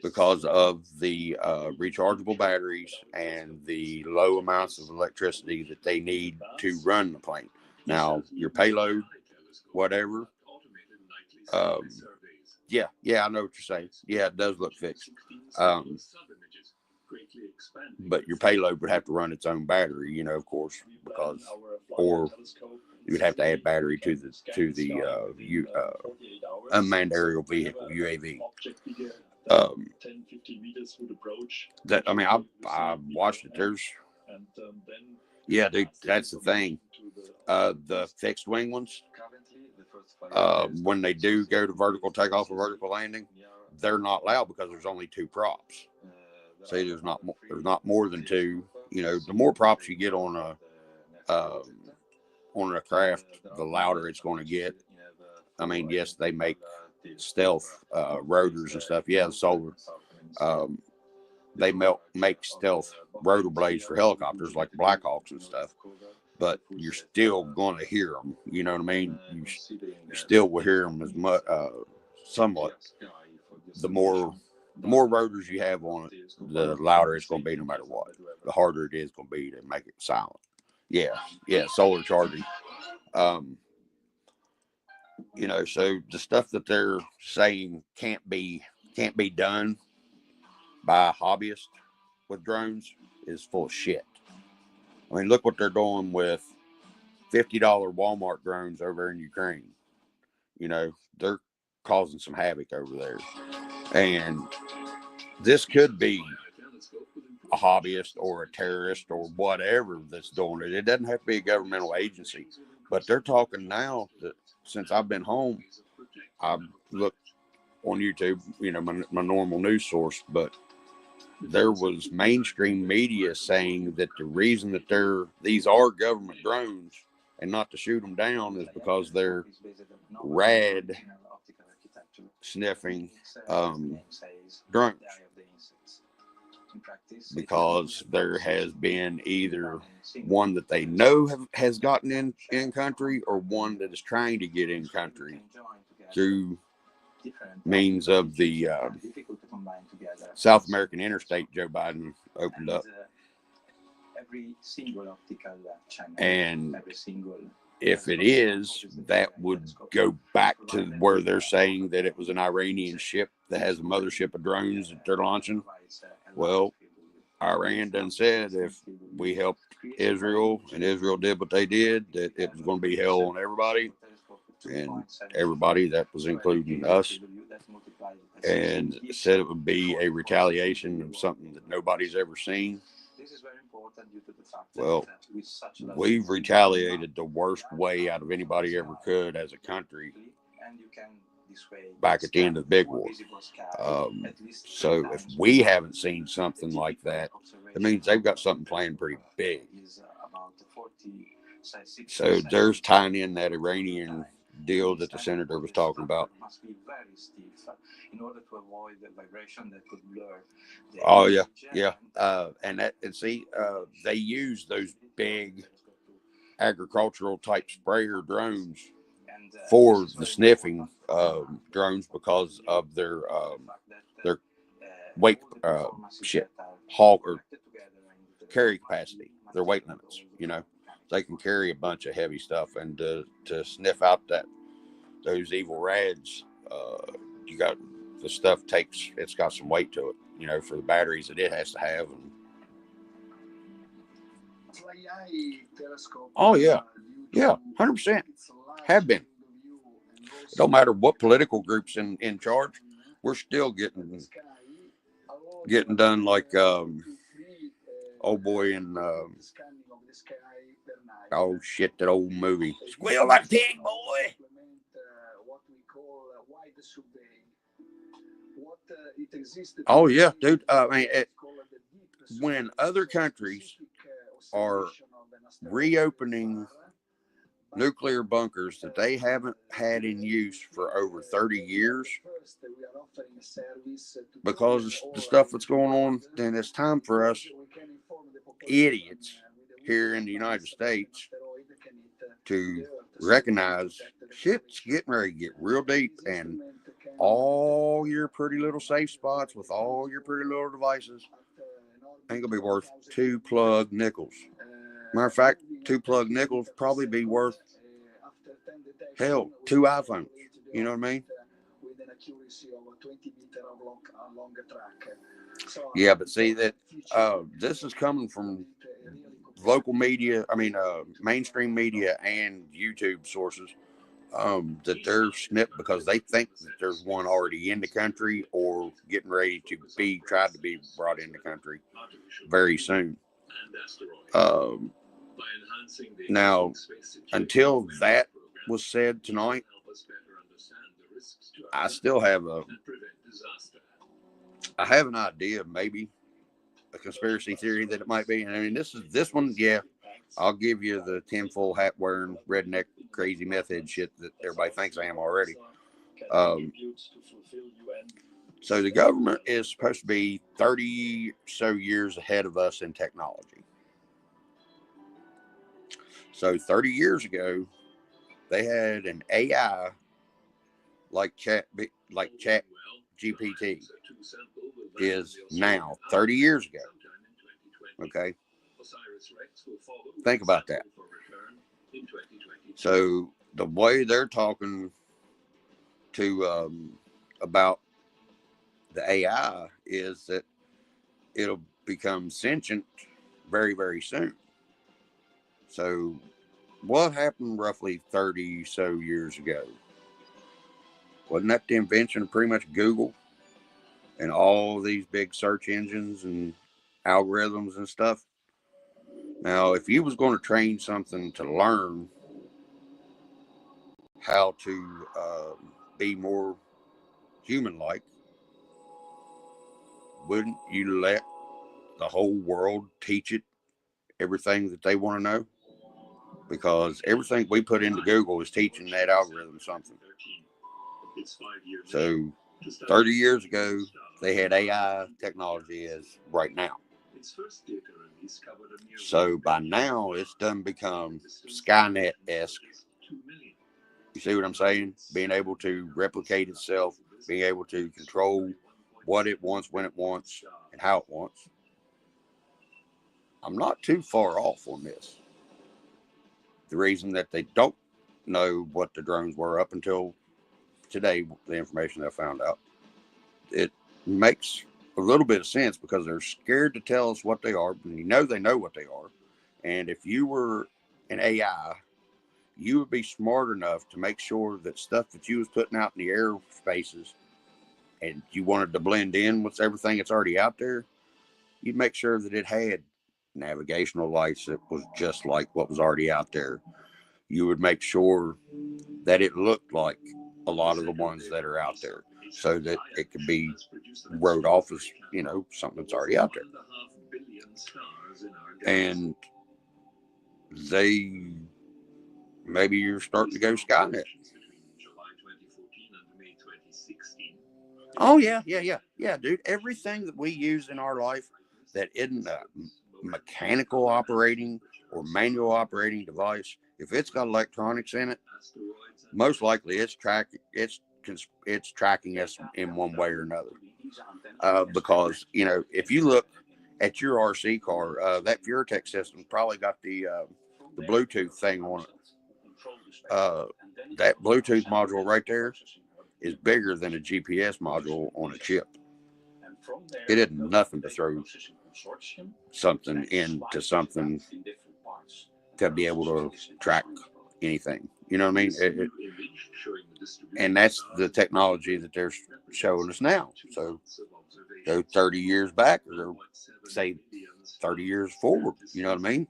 because of the rechargeable batteries and the low amounts of electricity that they need to run the plane. Now, your payload, whatever, yeah, I know what you're saying. Yeah, it does look fixed. But your payload would have to run its own battery, you know, of course, because, or you would have to add battery to the unmanned aerial vehicle, UAV. That, I mean, I watched it. There's, yeah, dude, that's the thing. The fixed wing ones, when they do go to vertical takeoff or vertical landing, they're not allowed because there's only 2 props. See, there's not more than 2. You know, the more props you get on a craft, the louder it's going to get. I mean, yes, they make stealth rotors and stuff. Yeah, the solar. They make stealth rotor blades for helicopters like Blackhawks and stuff. But you're still going to hear them. You know what I mean? You still will hear them as much, somewhat. The more rotors you have on it, the louder it's going to be no matter what. The harder it is going to be to make it silent. Yeah, solar charging. You know, so the stuff that they're saying can't be done by a hobbyist with drones is full of shit. I mean, look what they're doing with $50 Walmart drones over in Ukraine. You know, they're causing some havoc over there. And this could be a hobbyist or a terrorist or whatever that's doing it. It doesn't have to be a governmental agency. But they're talking now that since I've been home, I've looked on YouTube, you know, my normal news source, but there was mainstream media saying that the reason that these are government drones and not to shoot them down is because they're rad sniffing drones. Because there has been either one that they know has gotten in country or one that is trying to get in country through means of the South American interstate Joe Biden opened up. And if it is, that would go back to where they're saying that it was an Iranian ship that has a mothership of drones that they're launching. Well, Iran done said if we helped Israel and Israel did what they did, that it was going to be hell on everybody. And everybody, that was including us. And said it would be a retaliation of something that nobody's ever seen. Well, we've retaliated the worst way out of anybody ever could as a country back at the end of the big war. So if we haven't seen something like that, it means they've got something planned pretty big. So there's tying in that Iranian deal that the senator was talking about. Oh yeah. They use those big agricultural type sprayer drones for the sniffing drones because of their weight haul or carry capacity, their weight limits. You know, they can carry a bunch of heavy stuff, and to sniff out those evil rads, you got the stuff it's got some weight to it. You know, for the batteries that it has to have. Oh yeah, 100%. Have been. It don't matter what political group's in charge, we're still getting done like old boy in oh shit, that old movie. Squeal like a pig, boy. Oh yeah, dude. I mean, when other countries are reopening nuclear bunkers that they haven't had in use for over 30 years because of the stuff that's going on, then it's time for us idiots here in the United States to recognize shit's getting ready to get real deep, and all your pretty little safe spots with all your pretty little devices ain't gonna be worth 2 plug nickels. Matter of fact, 2 plug nickels probably be worth, hell, 2 iPhones. You know what I mean? Yeah, but see that this is coming from local media, mainstream media and YouTube sources, that they're snipped because they think that there's one already in the country or getting ready to be tried to be brought in the country very soon. Now, until that was said tonight, I still have I have an idea, maybe a conspiracy theory that it might be. And I mean, this one, yeah, I'll give you the tinfoil hat wearing redneck crazy meth head shit that everybody thinks I am already. So the government is supposed to be 30 so years ahead of us in technology. So 30 years ago, they had an AI like Chat GPT is now 30 years ago. Okay. Think about that. So the way they're talking to about the AI is that it'll become sentient very, very soon. So what happened roughly 30 so years ago? Wasn't that the invention of pretty much Google and all these big search engines and algorithms and stuff? Now, if you was going to train something to learn how to be more human-like, wouldn't you let the whole world teach it everything that they want to know? Because everything we put into Google is teaching that algorithm something. So 30 years ago, they had AI technology as right now. So by now, it's done become Skynet-esque. You see what I'm saying? Being able to replicate itself, being able to control what it wants, when it wants, and how it wants. I'm not too far off on this. The reason that they don't know what the drones were up until today, the information I found out, it makes a little bit of sense because they're scared to tell us what they are, and they know what they are. And if you were an AI, you would be smart enough to make sure that stuff that you was putting out in the air spaces and you wanted to blend in with everything that's already out there, you'd make sure that it had navigational lights that was just like what was already out there. You would make sure that it looked like a lot of the ones that are out there so that it could be wrote off as, something that's already out there. And maybe you're starting to go Skynet. Oh, yeah, dude. Everything that we use in our life that isn't a mechanical operating or manual operating device, if it's got electronics in it, most likely it's tracking us in one way or another. Because, if you look at your RC car, that PureTech system probably got the Bluetooth thing on it. That Bluetooth module right there is bigger than a GPS module on a chip. It isn't nothing to throw something into something to be able to track anything. You know what I mean? And that's the technology that they're showing us now. So go 30 years back or say 30 years forward. You know what I mean?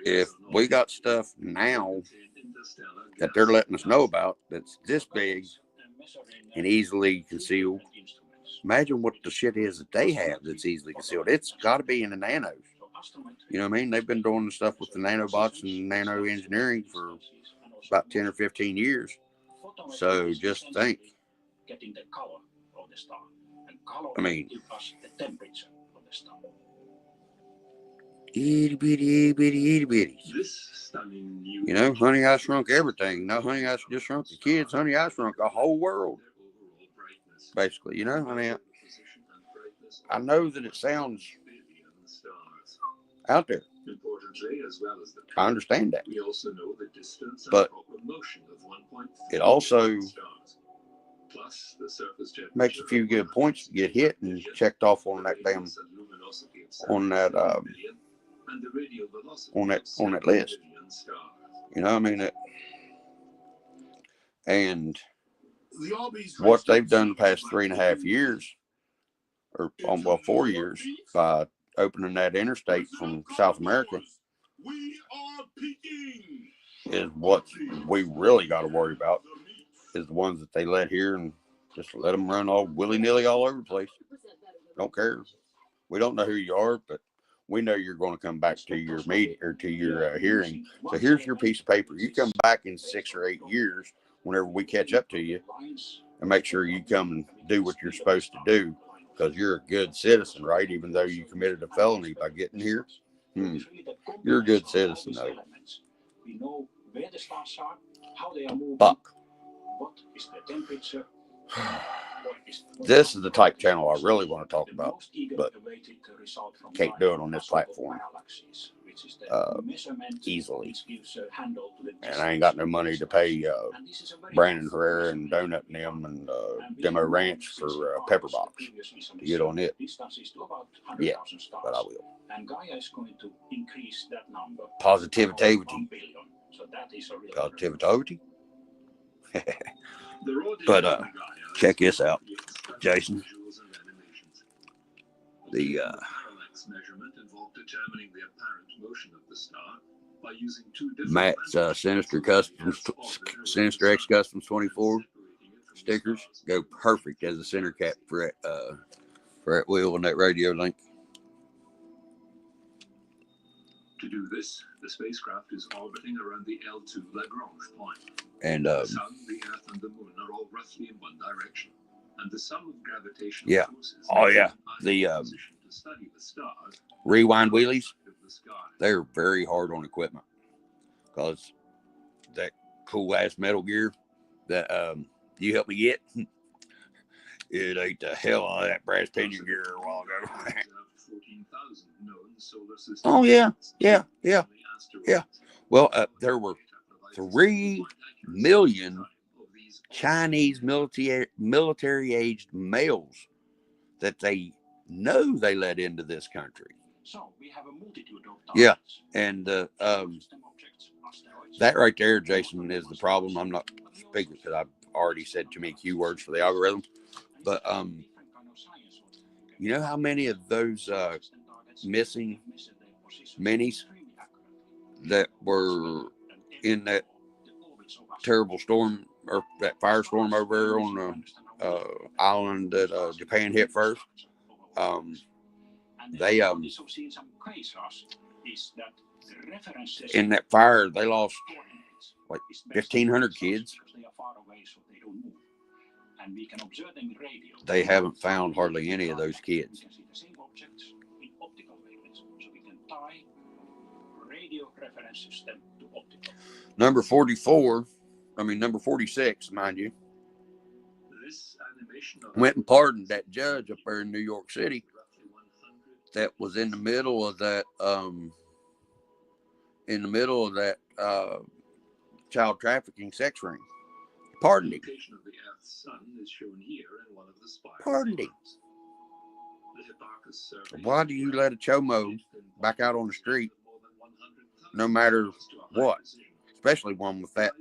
If we got stuff now that they're letting us know about that's this big and easily concealed, imagine what the shit is that they have that's easily concealed. It's got to be in the nanos. You know what I mean? They've been doing the stuff with the nanobots and nano engineering for about 10 or 15 years. So just think. I mean, Itty bitty, itty bitty, itty bitty. You know, Honey, I Shrunk Everything. No, Honey, I Just Shrunk the Kids. Honey, I Shrunk the whole world. Basically, you know, I mean, I know that it sounds out there. I understand that. But it also makes a few good points to get hit and checked off on that damn on that list. You know, I mean it. And what they've done the past 3.5 years, or well, 4 years, by opening that interstate from South America, is what we really got to worry about. Is the ones that they let here and just let them run all willy-nilly all over the place. Don't care. We don't know who you are, but we know you're going to come back to your meeting or to your hearing. So here's your piece of paper. You come back in 6 or 8 years whenever we catch up to you, and make sure you come and do what you're supposed to do, because you're a good citizen, right? Even though you committed a felony by getting here. You're a good citizen, though. Buck. This is the type of channel I really want to talk about, but can't do it on this platform easily. And I ain't got no money to pay Brandon Herrera and Donut and them and Demo Ranch for Pepper Box to get on it. Yeah, but I will. Positivity. Positivity. But check this out, Jason. The Matt's Sinister X Customs 24 stickers go perfect as a center cap for that wheel and that radio link. To do this, the spacecraft is orbiting around the L2 Lagrange point. And the sun, the Earth, and the moon are all roughly in one direction. And the sum of gravitational forces. Oh yeah. The rewind wheelies, they're very hard on equipment, because that cool ass Metal Gear that you helped me get, it ate the hell out of that brass pinion gear a while ago. Oh yeah. Well, there were 3 million Chinese military-aged males that they know they let into this country. Yeah, and that right there, Jason, is the problem. I'm not speaking because I've already said too many keywords for the algorithm. But you know how many of those missing minis that were in that terrible storm, or that firestorm over there on the island that Japan hit first? They in that fire, they lost like 1,500 kids. They haven't found hardly any of those kids. Number 46, mind you, went and pardoned that judge up there in New York City that was in the middle of that child trafficking sex ring. Pardoned him. Pardoned him. Why do you let a chomo back out on the street, no matter what, especially one with that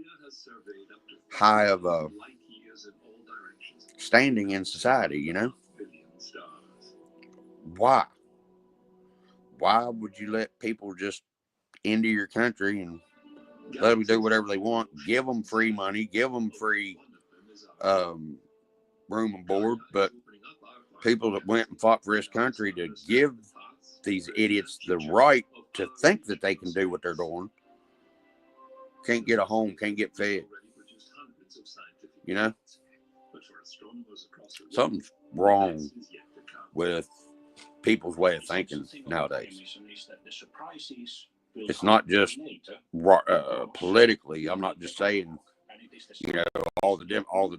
high of a standing in society, you know? Why? Why would you let people just into your country and let them do whatever they want? Give them free money, give them free room and board, but people that went and fought for this country to give these idiots the right to think that they can do what they're doing can't get a home, can't get fed. You know? Something's wrong with people's way of thinking nowadays. It's not just politically. I'm not just saying, you know, all the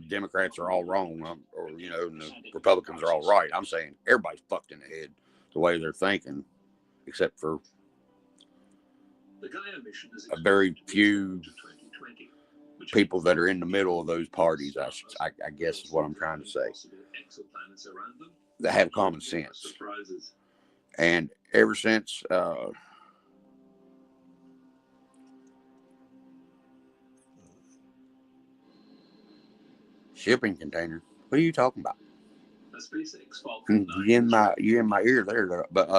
Democrats are all wrong, or you know, and the Republicans are all right. I'm saying everybody's fucked in the head the way they're thinking, except for a very few people that are in the middle of those parties. I guess is what I'm trying to say. That have common sense. And ever since shipping container, what are you talking about? You in my ear there, but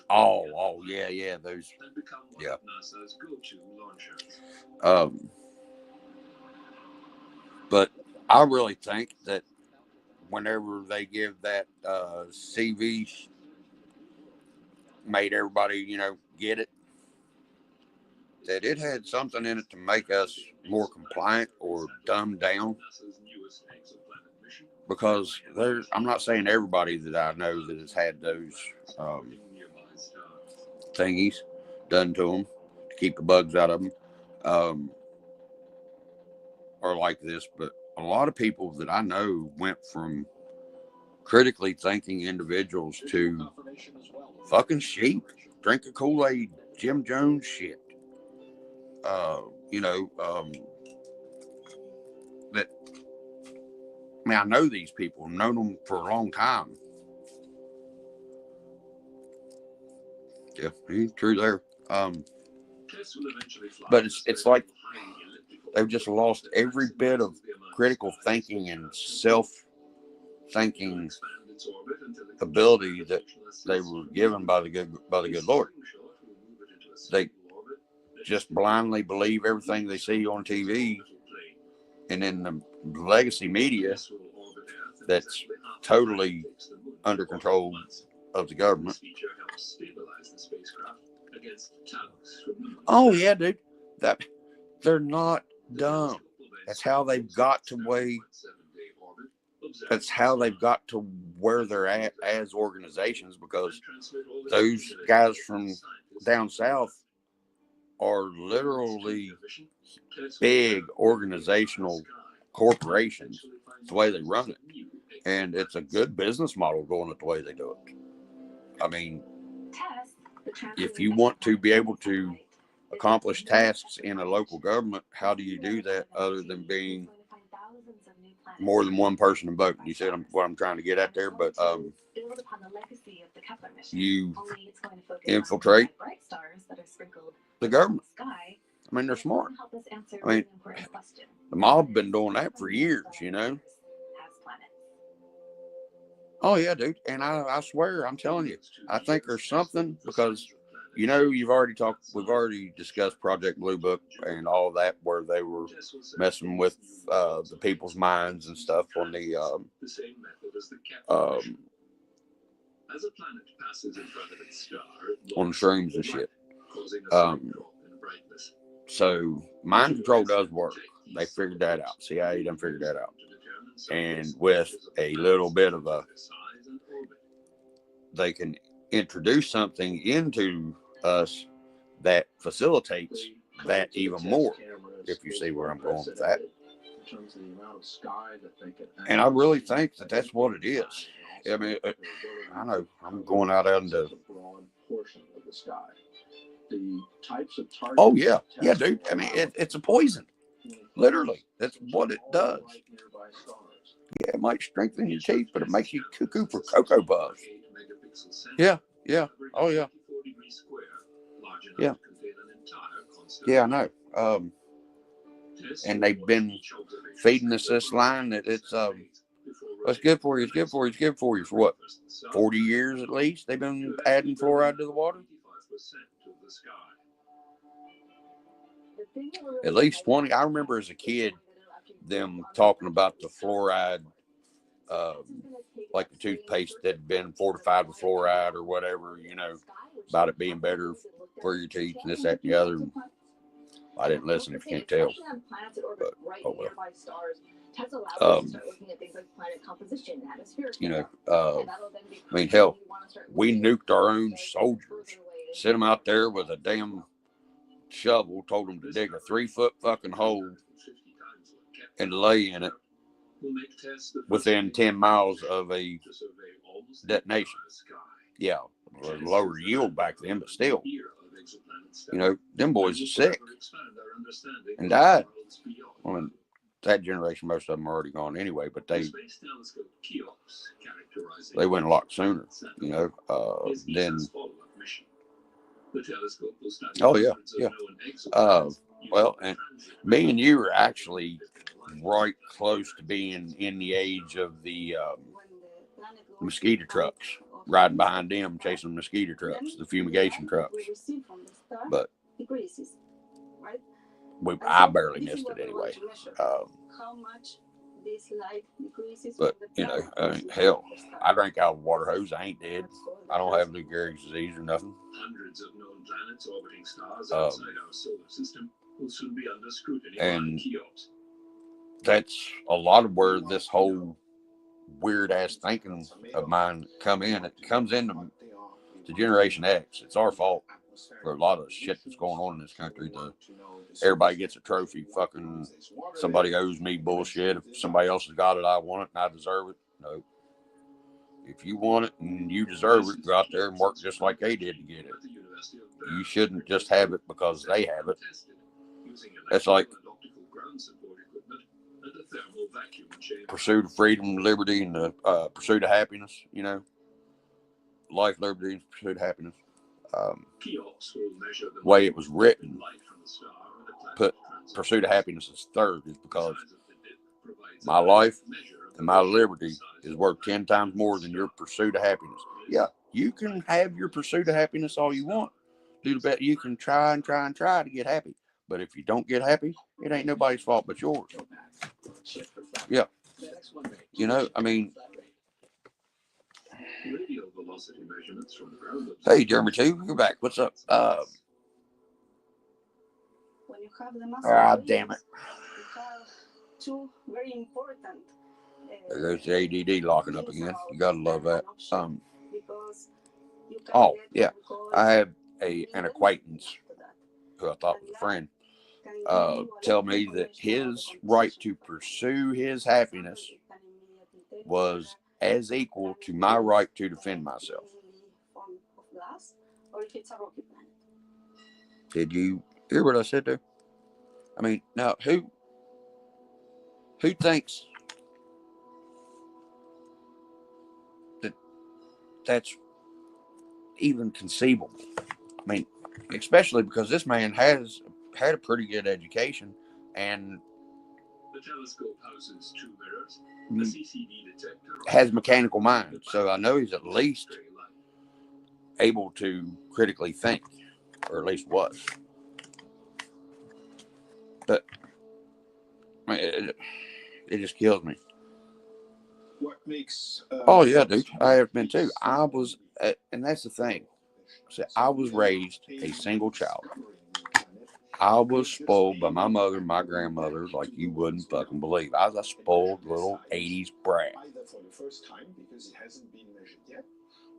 oh yeah, those, yeah. But I really think that whenever they give that CV, made everybody, you know, get it, that it had something in it to make us more compliant or dumbed down. Because I'm not saying everybody that I know that has had those thingies done to them to keep the bugs out of them are like this, but a lot of people that I know went from critically thinking individuals to fucking sheep, drink a Kool-Aid, Jim Jones shit. You know, that, I mean, I know these people, I've known them for a long time. Yeah, he's true there. But it's like they've just lost every bit of critical thinking and self-thinking ability that they were given by the good Lord. They just blindly believe everything they see on TV, and in the legacy media that's totally under control of the government. Oh yeah, dude, that they're not dumb. That's how they've got to where they're at as organizations, because those guys from down south are literally big organizational corporations, the way they run it. And it's a good business model going it the way they do it. I mean, if you want to be able to accomplish tasks in a local government, how do you do that other than being more than one person in voting? You said what I'm trying to get at there, but you infiltrate the government. I mean, they're smart. I mean, the mob been doing that for years, you know. Oh yeah, dude. And I swear, I'm telling you, I think there's something, because, you know, we've already discussed Project Blue Book and all of that, where they were messing with the people's minds and stuff on the on shrooms and shit. So mind control does work. They figured that out. CIA done figured that out. And with a little bit of they can introduce something into us that facilitates that even more, if you see where I'm going with that. And I really think that that's what it is. I mean, I know I'm going out into. Oh yeah, dude. I mean, it's a poison. Literally, that's what it does. Yeah, it might strengthen your teeth, but it makes you cuckoo for Cocoa Puffs. Yeah. Oh yeah. Yeah, I know. And they've been feeding us this line that it's good for you. It's good for you. It's good for you for what? 40 years at least. They've been adding fluoride to the water. At least 20. I remember as a kid them talking about the fluoride, like the toothpaste that had been fortified with fluoride or whatever, you know, about it being better for your teeth and this, that, and the other. I didn't listen if you can't tell. But, oh well. You know, I mean, hell, we nuked our own soldiers. Sent them out there with a damn shovel, told them to dig a 3-foot fucking hole and lay in it within 10 miles of a detonation. Yeah, a lower yield back then, but still, you know, them boys are sick and died. I mean, that generation, most of them are already gone anyway, but they went a lot sooner, you know, than. Oh yeah, yeah. Well, and me and you are actually right close to being in the age of the mosquito trucks, riding behind them, chasing the mosquito trucks, the fumigation trucks. But I barely missed it anyway. But, you know, hell, I drank out of a water hose. I ain't dead. I don't have Lou Gehrig's disease or nothing. Hundreds of known planets orbiting stars outside our solar system will soon be under scrutiny and that's a lot of where this whole weird ass thinking of mine come in. It comes into Generation X. It's our fault for a lot of shit that's going on in this country. Everybody gets a trophy. Fucking somebody owes me bullshit. If somebody else has got it, I want it and I deserve it. No. If you want it and you deserve it, go out there and work just like they did to get it. You shouldn't just have it because they have it. That's like pursuit of freedom, liberty, and the pursuit of happiness, you know. Life, liberty, and pursuit of happiness. The way it was written, put pursuit of happiness as third is because my life and my liberty is worth 10 times more than your pursuit of happiness. Yeah, you can have your pursuit of happiness all you want. Do the best you can, try to get happy. But if you don't get happy, it ain't nobody's fault but yours. Yeah. You know, I mean. Hey, Jeremy, too. You're back. What's up? Damn it. Two very important. There goes the ADD locking up again. You gotta love that. Oh yeah, I have an acquaintance who I thought was a friend. Tell me that his right to pursue his happiness was as equal to my right to defend myself. Did you hear what I said there? I mean, now who thinks that that's even conceivable? I mean, especially because this man has had a pretty good education and the telescope houses 2 mirrors, a CCD detector, has mechanical mind. So I know he's at least able to critically think, or at least was. But I mean, it just kills me. What makes? Oh yeah, dude, I have been too. I was, and that's the thing. See, I was raised a single child. I was spoiled by my mother and my grandmother like you wouldn't fucking believe. I was a spoiled little 80s brat.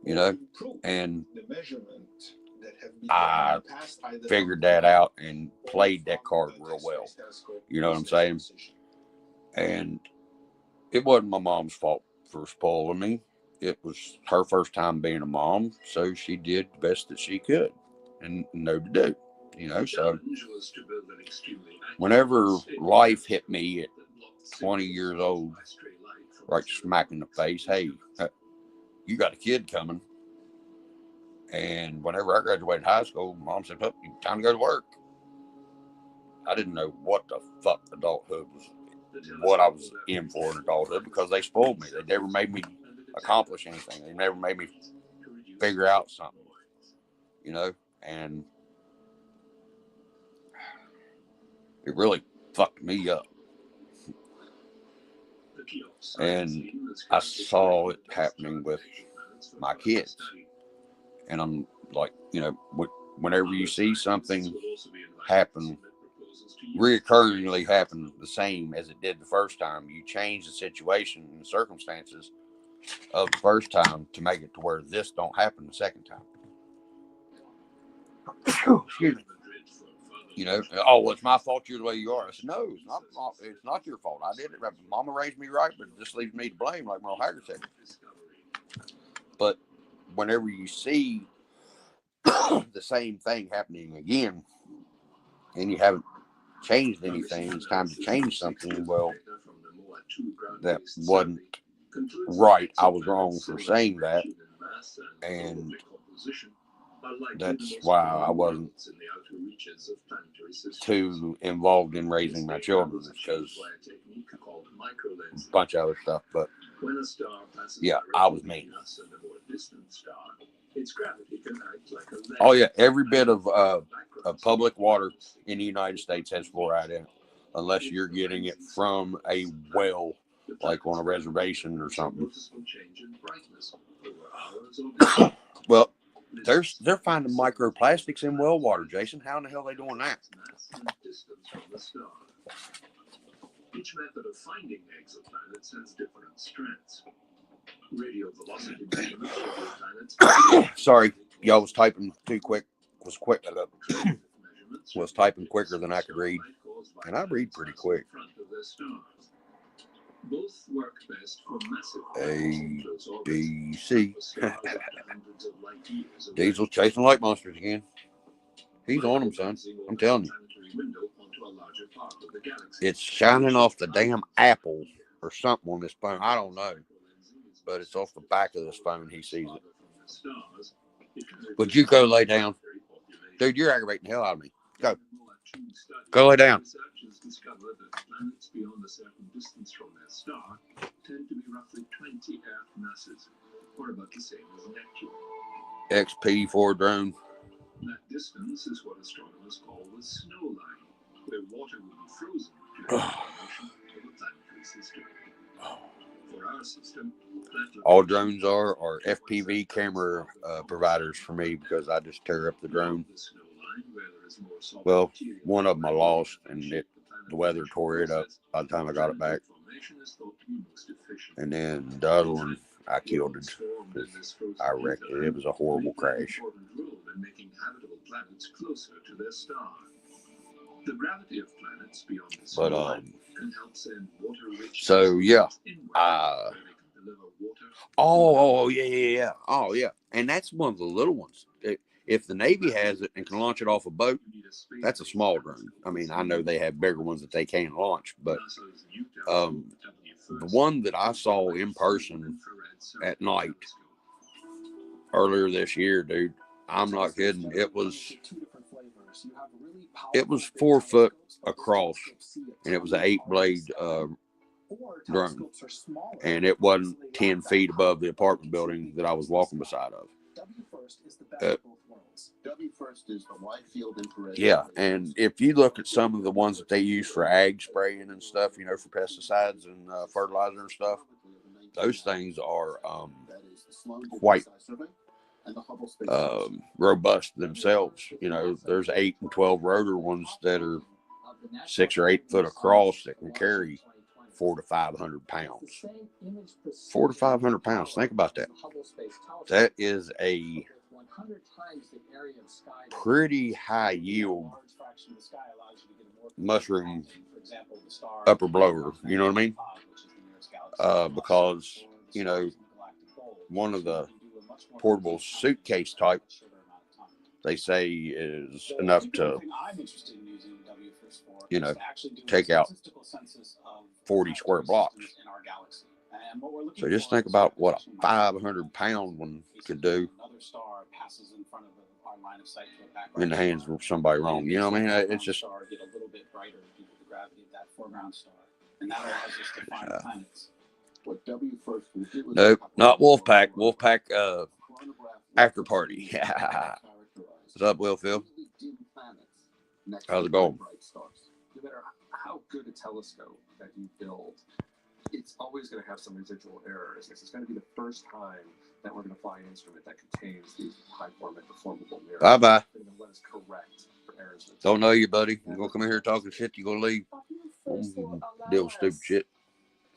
You know, and I figured that out and played that card real well. You know what I'm saying? And it wasn't my mom's fault for spoiling me. It was her first time being a mom, so she did the best that she could and know to do. You know, so whenever life hit me at 20 years old, right smack in the face, hey, you got a kid coming. And whenever I graduated high school, Mom said, oh, time to go to work. I didn't know what the fuck adulthood was, what I was in for in adulthood, because they spoiled me. They never made me accomplish anything. They never made me figure out something, you know, and it really fucked me up. And I saw it happening with my kids. And I'm like, you know, whenever you see something happen reoccurringly happen the same as it did the first time. You change the situation and the circumstances of the first time to make it to where this don't happen the second time. Excuse me. You know, oh, well, it's my fault you're the way you are. I said, no, it's not your fault. I did it. Mama raised me right, but it just leaves me to blame, like Merle Haggard said. But whenever you see the same thing happening again, and you haven't changed anything, it's time to change something. Well, that wasn't right. I was wrong for saying that, and that's why I wasn't too involved in raising my children, because a bunch of other stuff. But yeah, I was mean. Oh yeah, every bit of public water in the United States has fluoride in it, unless you're getting it from a well, like on a reservation or something. Well, they're finding microplastics in well water, Jason. How in the hell are they doing that? Each method of finding exoplanets has different strengths. Radio velocity measurements of planets. Sorry, y'all was typing too quick. Was typing quicker than I could read, and I read pretty quick. Both work best for massive ADC. Diesel chasing light monsters again. He's on them, son. I'm telling you. It's shining off the damn apple or something on this phone. I don't know. But it's off the back of this phone. He sees it. Would you go lay down? Dude, you're aggravating the hell out of me. Go. Go lay down. Researchers discovered that planets beyond a certain distance from their star tend to be roughly 20 Earth masses, or about the same as Neptune. XP4 drone. That distance is what astronomers call the snow line, where water will be frozen during the formation of a planetary system. For our system, all drones are FPV camera providers for me, because I just tear up the drone. Well, one of them I lost, and the weather tore it up by the time I got it back. And then the other one, I killed it. I wrecked it. It was a horrible crash. The gravity of planets beyond the sun can help send water-rich. So yeah, yeah. Oh yeah, and that's one of the little ones. If the Navy has it and can launch it off a boat, that's a small drone. I mean, I know they have bigger ones that they can launch, but the one that I saw in person at night earlier this year, dude, I'm not kidding. It was 4 foot across, and it was an 8-blade drone, and it wasn't 10 feet above the apartment building that I was walking beside of. Yeah, and if you look at some of the ones that they use for ag spraying and stuff, you know, for pesticides and fertilizer and stuff, those things are quite robust themselves. You know, there's 8 and 12 rotor ones that are 6 or 8 foot across that can carry 400 to 500 pounds. 400 to 500 pounds. Think about that. That is a pretty high yield mushroom upper blower. You know what I mean? Because, you know, one of the portable suitcase type, they say, is enough to, you know, take out 40 square blocks. So just think about what a 500-pound one could do in the hands of somebody wrong. You know what I mean? It's just... Nope, not Wolfpack. Wolfpack after party. What's up, Will Phil? How's it going? No matter how good a telescope that you build, it's always going to have some residual errors. This is going to be the first time that we're going to fly an instrument that contains these high-format deformable mirrors. Bye-bye. They're going to let us correct for errors. Don't know you, buddy. You're gonna come in here talking shit. You gonna leave? Deal with stupid shit.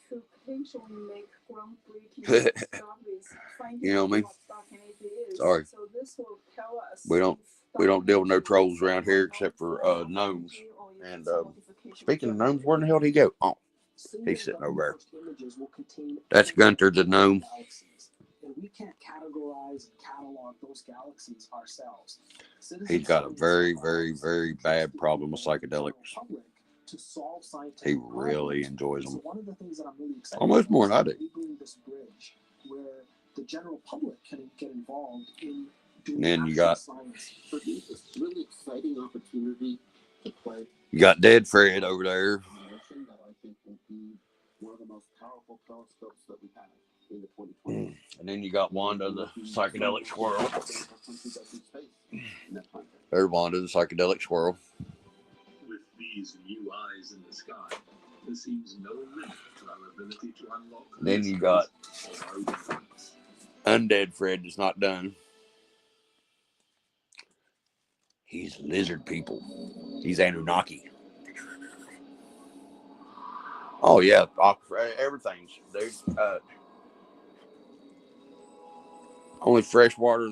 To potentially make groundbreaking discoveries, You know what I mean? dark energy is. Sorry. So this will tell us We don't deal with no trolls around here except for gnomes. And speaking of gnomes, where in the hell did he go? Oh, he's sitting over there. That's Gunter the gnome. And we can't categorize and catalog those galaxies ourselves. He's got a very, very, very bad problem with psychedelics. He really enjoys them. One of the things that I'm really excited Almost more than I do. This bridge where the general public can get involved in doing And then you got science. For me, it's a really exciting opportunity to play. You got Dead Fred over there. That I think will be one of the most powerful telescopes that we have in the 2020s. And then you got Wanda the psychedelic squirrel. There's Wanda the psychedelic squirrel. With these new eyes in the sky, there seems no limit to our ability to unlock. And then you got Undead Fred that's not done. He's lizard people. He's Anunnaki. Oh yeah, everything's dude. Only fresh water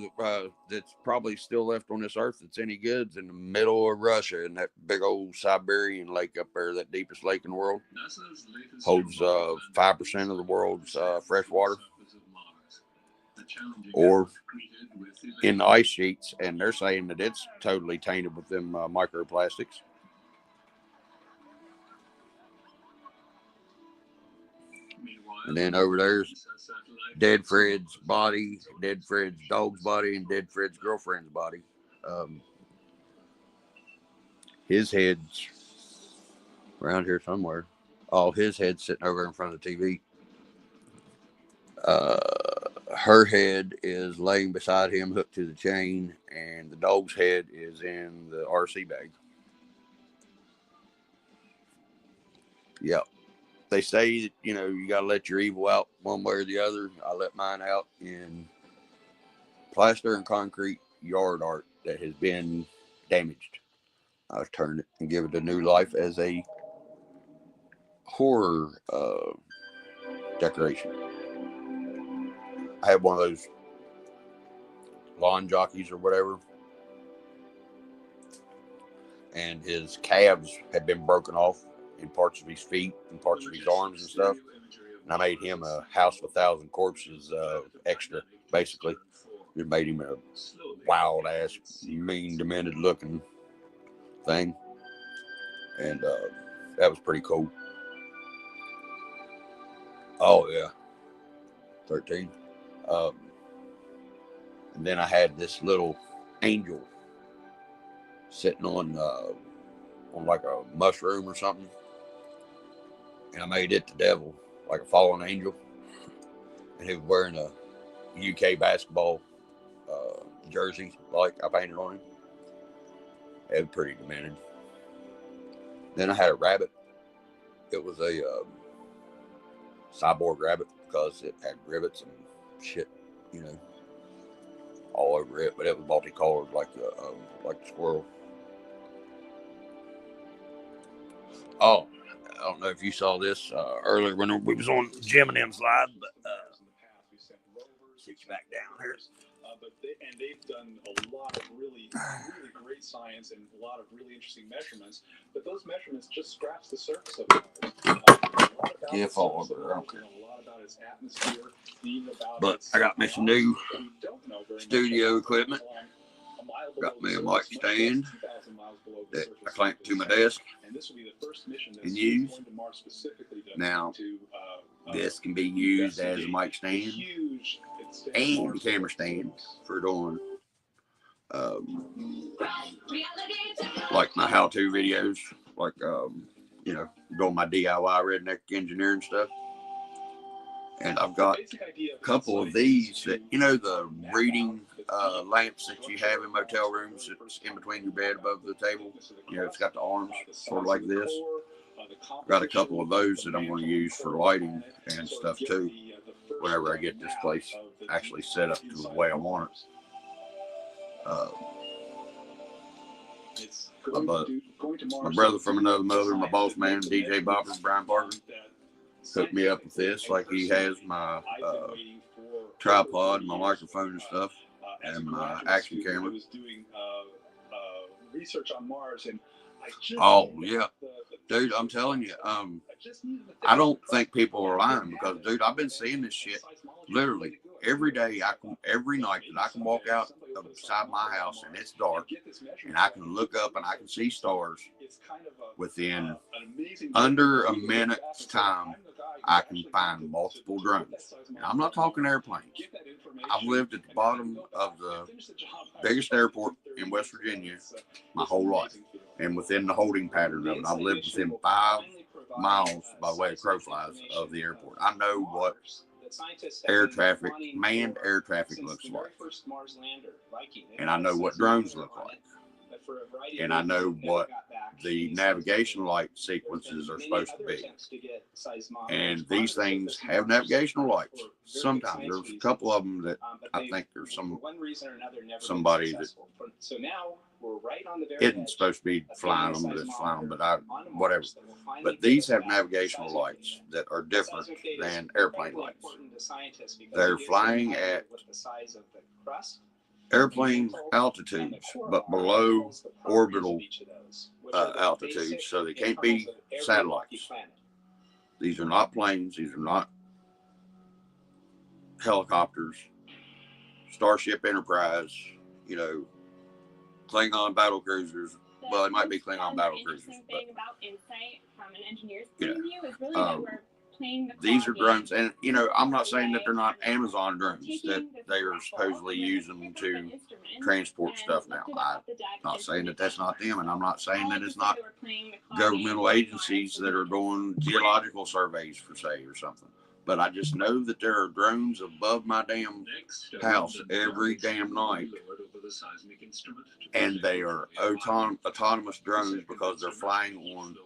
that's probably still left on this earth that's any good is in the middle of Russia, in that big old Siberian lake up there, that deepest lake in the world. Holds 5% of the world's fresh water. Or in the ice sheets, and they're saying that it's totally tainted with them microplastics. And then over there's Dead Fred's body, Dead Fred's dog's body, and Dead Fred's girlfriend's body. His head's around here somewhere. Oh, his head's sitting over in front of the TV. Her head is laying beside him, hooked to the chain, and the dog's head is in the RC bag. Yep. They say that, you know, you got to let your evil out one way or the other. I let mine out in plaster and concrete yard art that has been damaged. I turned it and give it a new life as a horror decoration. I had one of those lawn jockeys or whatever, and his calves had been broken off in parts of his feet and parts of his arms and stuff. And I made him a house of 1,000 corpses extra, basically. It made him a wild ass, mean, demented looking thing. And that was pretty cool. Oh yeah. 13. And then I had this little angel sitting on like a mushroom or something. And I made it the devil, like a fallen angel. And he was wearing a UK basketball jersey, like I painted on him. It was pretty demented. Then I had a rabbit. It was a cyborg rabbit because it had rivets and shit, you know, all over it. But it was multicolored like a squirrel. Oh, I don't know if you saw this earlier when we was on Jim and M's live, but get you back down here. They've done a lot of really great science and a lot of really interesting measurements. But those measurements just scratch the surface of Mars. Yeah, fall over. I don't care. A lot about its atmosphere, but I got me some new studio equipment. Got me a mic stand that I clamp to my desk and use. Now, this can be used as a mic stand and a camera stand for doing like my how-to videos, like you know, doing my DIY redneck engineering stuff. And I've got a couple of these that, you know, the reading lamps that you have in motel rooms. It's in between your bed above the table. You know, it's got the arms sort of like this. Got a couple of those that I'm going to use for lighting and stuff too, whenever I get this place actually set up to the way I want it. It's My going to Mars. brother from another mother, my boss man, DJ Bopper, Brian Parker, hooked me up with this, like he has my tripod, my microphone and stuff, and my action camera. Research on Mars, and oh yeah, dude, I'm telling you, I don't think people are lying because, dude, I've been seeing this shit literally every day. Every night that I can walk out beside my house and it's dark, and I can look up and I can see stars within under a minute's time. I can find multiple drones. And I'm not talking airplanes. I've lived at the bottom of the biggest airport in West Virginia my whole life. And within the holding pattern of it, I've lived within 5 miles by the way of crow flies of the airport. I know what air traffic, manned air traffic looks like. And I know what drones look like. And I know what the navigation light sequences are supposed to be. And these things have navigational lights. Sometimes there's a couple of them that I think there's somebody that isn't supposed to be flying them, that's flying them, but whatever. But these have navigational lights that are different than airplane lights. They're flying at airplane altitudes, but below orbital altitudes, so they can't be satellites. These are not planes. These are not helicopters. Starship Enterprise, you know, Klingon battle cruisers. Well, it might be Klingon battle cruisers, but these are drones, and you know, I'm not saying that they're not Amazon drones that they are supposedly using to transport stuff now. I'm not saying that that's not them, and I'm not saying that it's not governmental agencies that are doing geological surveys for say or something. But I just know that there are drones above my damn house every damn night, and they are autonomous drones because they're flying on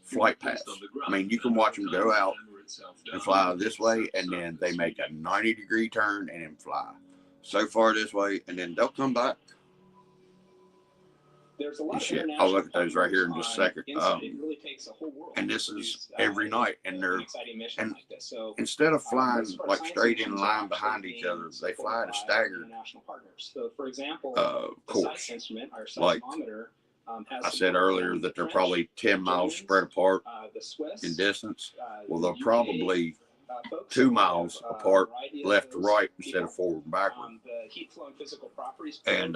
flight paths. I mean, you can watch them go out and fly this way, and then they make a 90-degree turn and then fly so far this way, and then they'll come back. And shit, I'll look at those right here in just a second. And this is every night, and instead of flying like straight in line behind each other, they fly at a staggered course. Like I said earlier, that they're probably 10 miles spread apart in distance. Well, they're probably 2 miles apart, left to right instead of forward and backward. And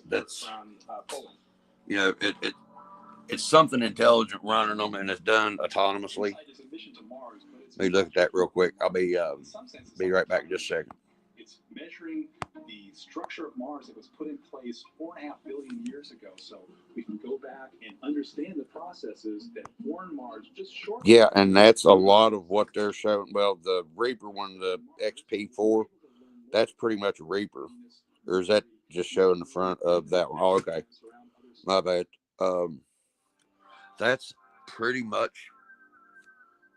that's, you know, it's something intelligent running them, and it's done autonomously. Let me look at that real quick. I'll be right back in just a second. It's measuring the structure of Mars that was put in place 4.5 billion years ago, so we can go back and understand the processes that formed Mars just short. Yeah, and that's a lot of what they're showing. Well, the Reaper one, the XP4, that's pretty much a Reaper. Or is that just showing the front of that one? Oh, okay. My bad. That's pretty much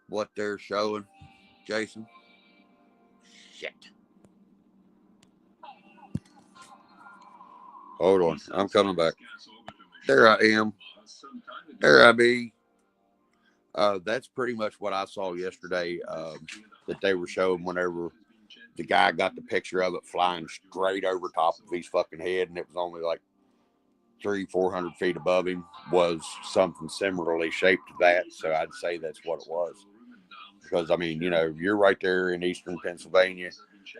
what they're showing, Jason. Shit. Hold on, I'm coming back. There I am. There I be. That's pretty much what I saw yesterday, that they were showing whenever the guy got the picture of it flying straight over top of his fucking head, and it was only like 300-400 feet above him, was something similarly shaped to that. So I'd say that's what it was. Because, I mean, you know, you're right there in eastern Pennsylvania,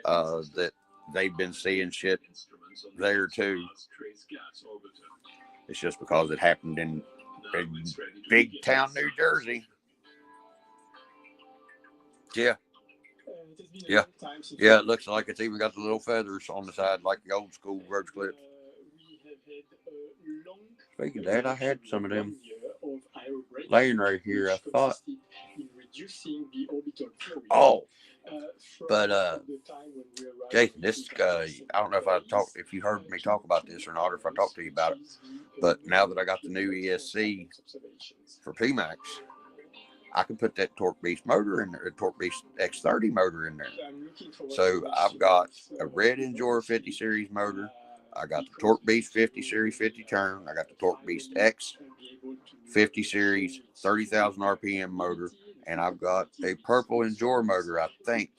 that they've been seeing shit there too. It's just because it happened in big town New Jersey. Yeah. It looks like it's even got the little feathers on the side like the old school roach clips. Speaking of that, I had some of them laying right here, I thought. Oh, but Jason, this I don't know if you heard me talk about this or not, or if I talked to you about it. But now that I got the new ESC for PMAX, I can put that Torque Beast motor in there, a Torque Beast X30 motor in there. So I've got a red Endure 50 series motor, I got the Torque Beast 50 Series 50 turn. I got the Torque Beast X 50 Series 30,000 RPM motor. And I've got a purple Endure motor, I think,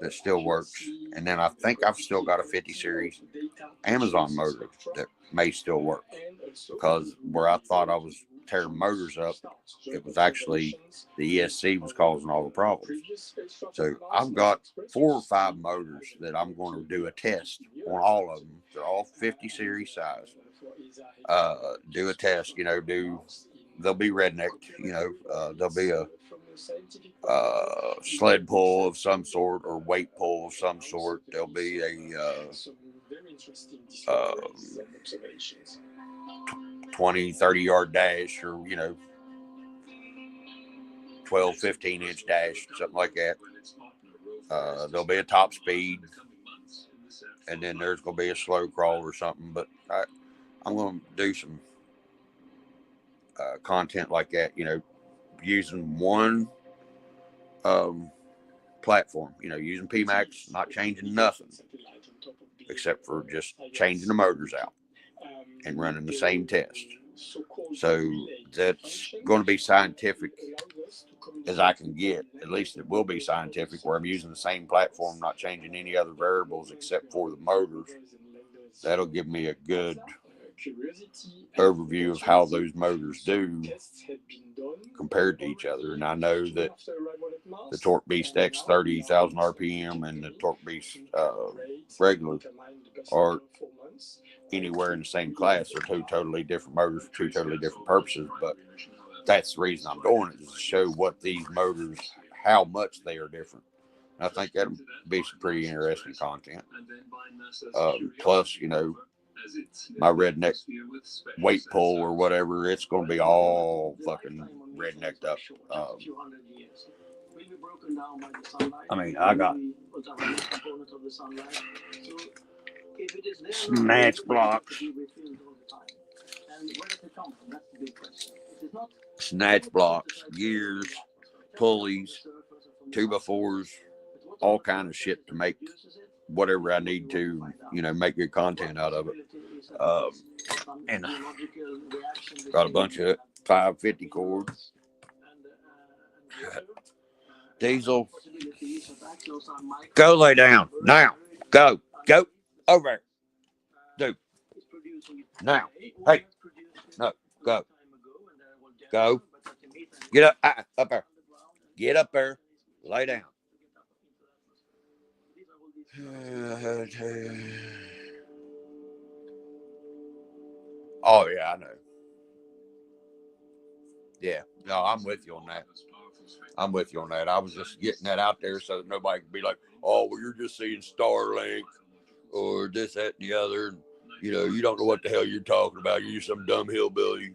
that still works. And then I think I've still got a 50 Series Amazon motor that may still work. Because where I thought I was tearing motors up, it was actually the ESC was causing all the problems. So I've got 4 or 5 motors that I'm going to do a test on all of them. They're all 50 series size. Do a test, you know, they'll be rednecked, you know, there'll be a sled pull of some sort or weight pull of some sort. There'll be a 20, 30 yard dash, or, you know, 12, 15 inch dash, something like that. There'll be a top speed, and then there's going to be a slow crawl or something. But I'm going to do some content like that, you know, using one platform, you know, using PMAX, not changing nothing except for just changing the motors out and running the same test. So that's going to be scientific as I can get. At least it will be scientific, where I'm using the same platform, not changing any other variables except for the motors. That'll give me a good overview of how those motors do compared to each other. And I know that the Torque Beast X 30,000 RPM and the Torque Beast regular are anywhere in the same class. They're 2 totally different motors for 2 totally different purposes. But that's the reason I'm doing it, is to show what these motors, how much they are different. And I think that'll be some pretty interesting content. Plus, you know, my redneck weight pull or whatever, it's going to be all fucking rednecked up. I mean, I got snatch blocks, gears, pulleys, 2x4s, all kind of shit to make whatever I need to, you know, make good content out of it. And got a bunch of 550 cords. Diesel, go lay down now. Go over there, dude. Now, hey, no, go. Get up, up there. Get up there. Lay down. Oh yeah, I know. Yeah, no, I'm with you on that. I was just getting that out there so that nobody can be like, oh, well, you're just seeing Starlink or this, that, and the other. And, you know, you don't know what the hell you're talking about. You're some dumb hillbilly.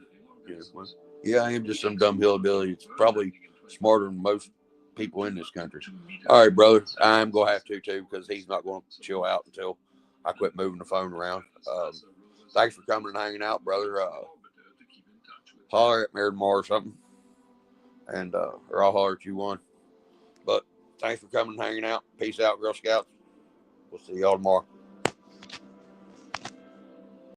Yeah, I am just some dumb hillbilly. It's probably smarter than most people in this country. All right, brother. I'm going to have to, too, because he's not going to chill out until I quit moving the phone around. Thanks for coming and hanging out, brother. Holler at me tomorrow or something. And or I'll holler at you one. But thanks for coming and hanging out. Peace out, Girl Scouts. We'll see y'all tomorrow.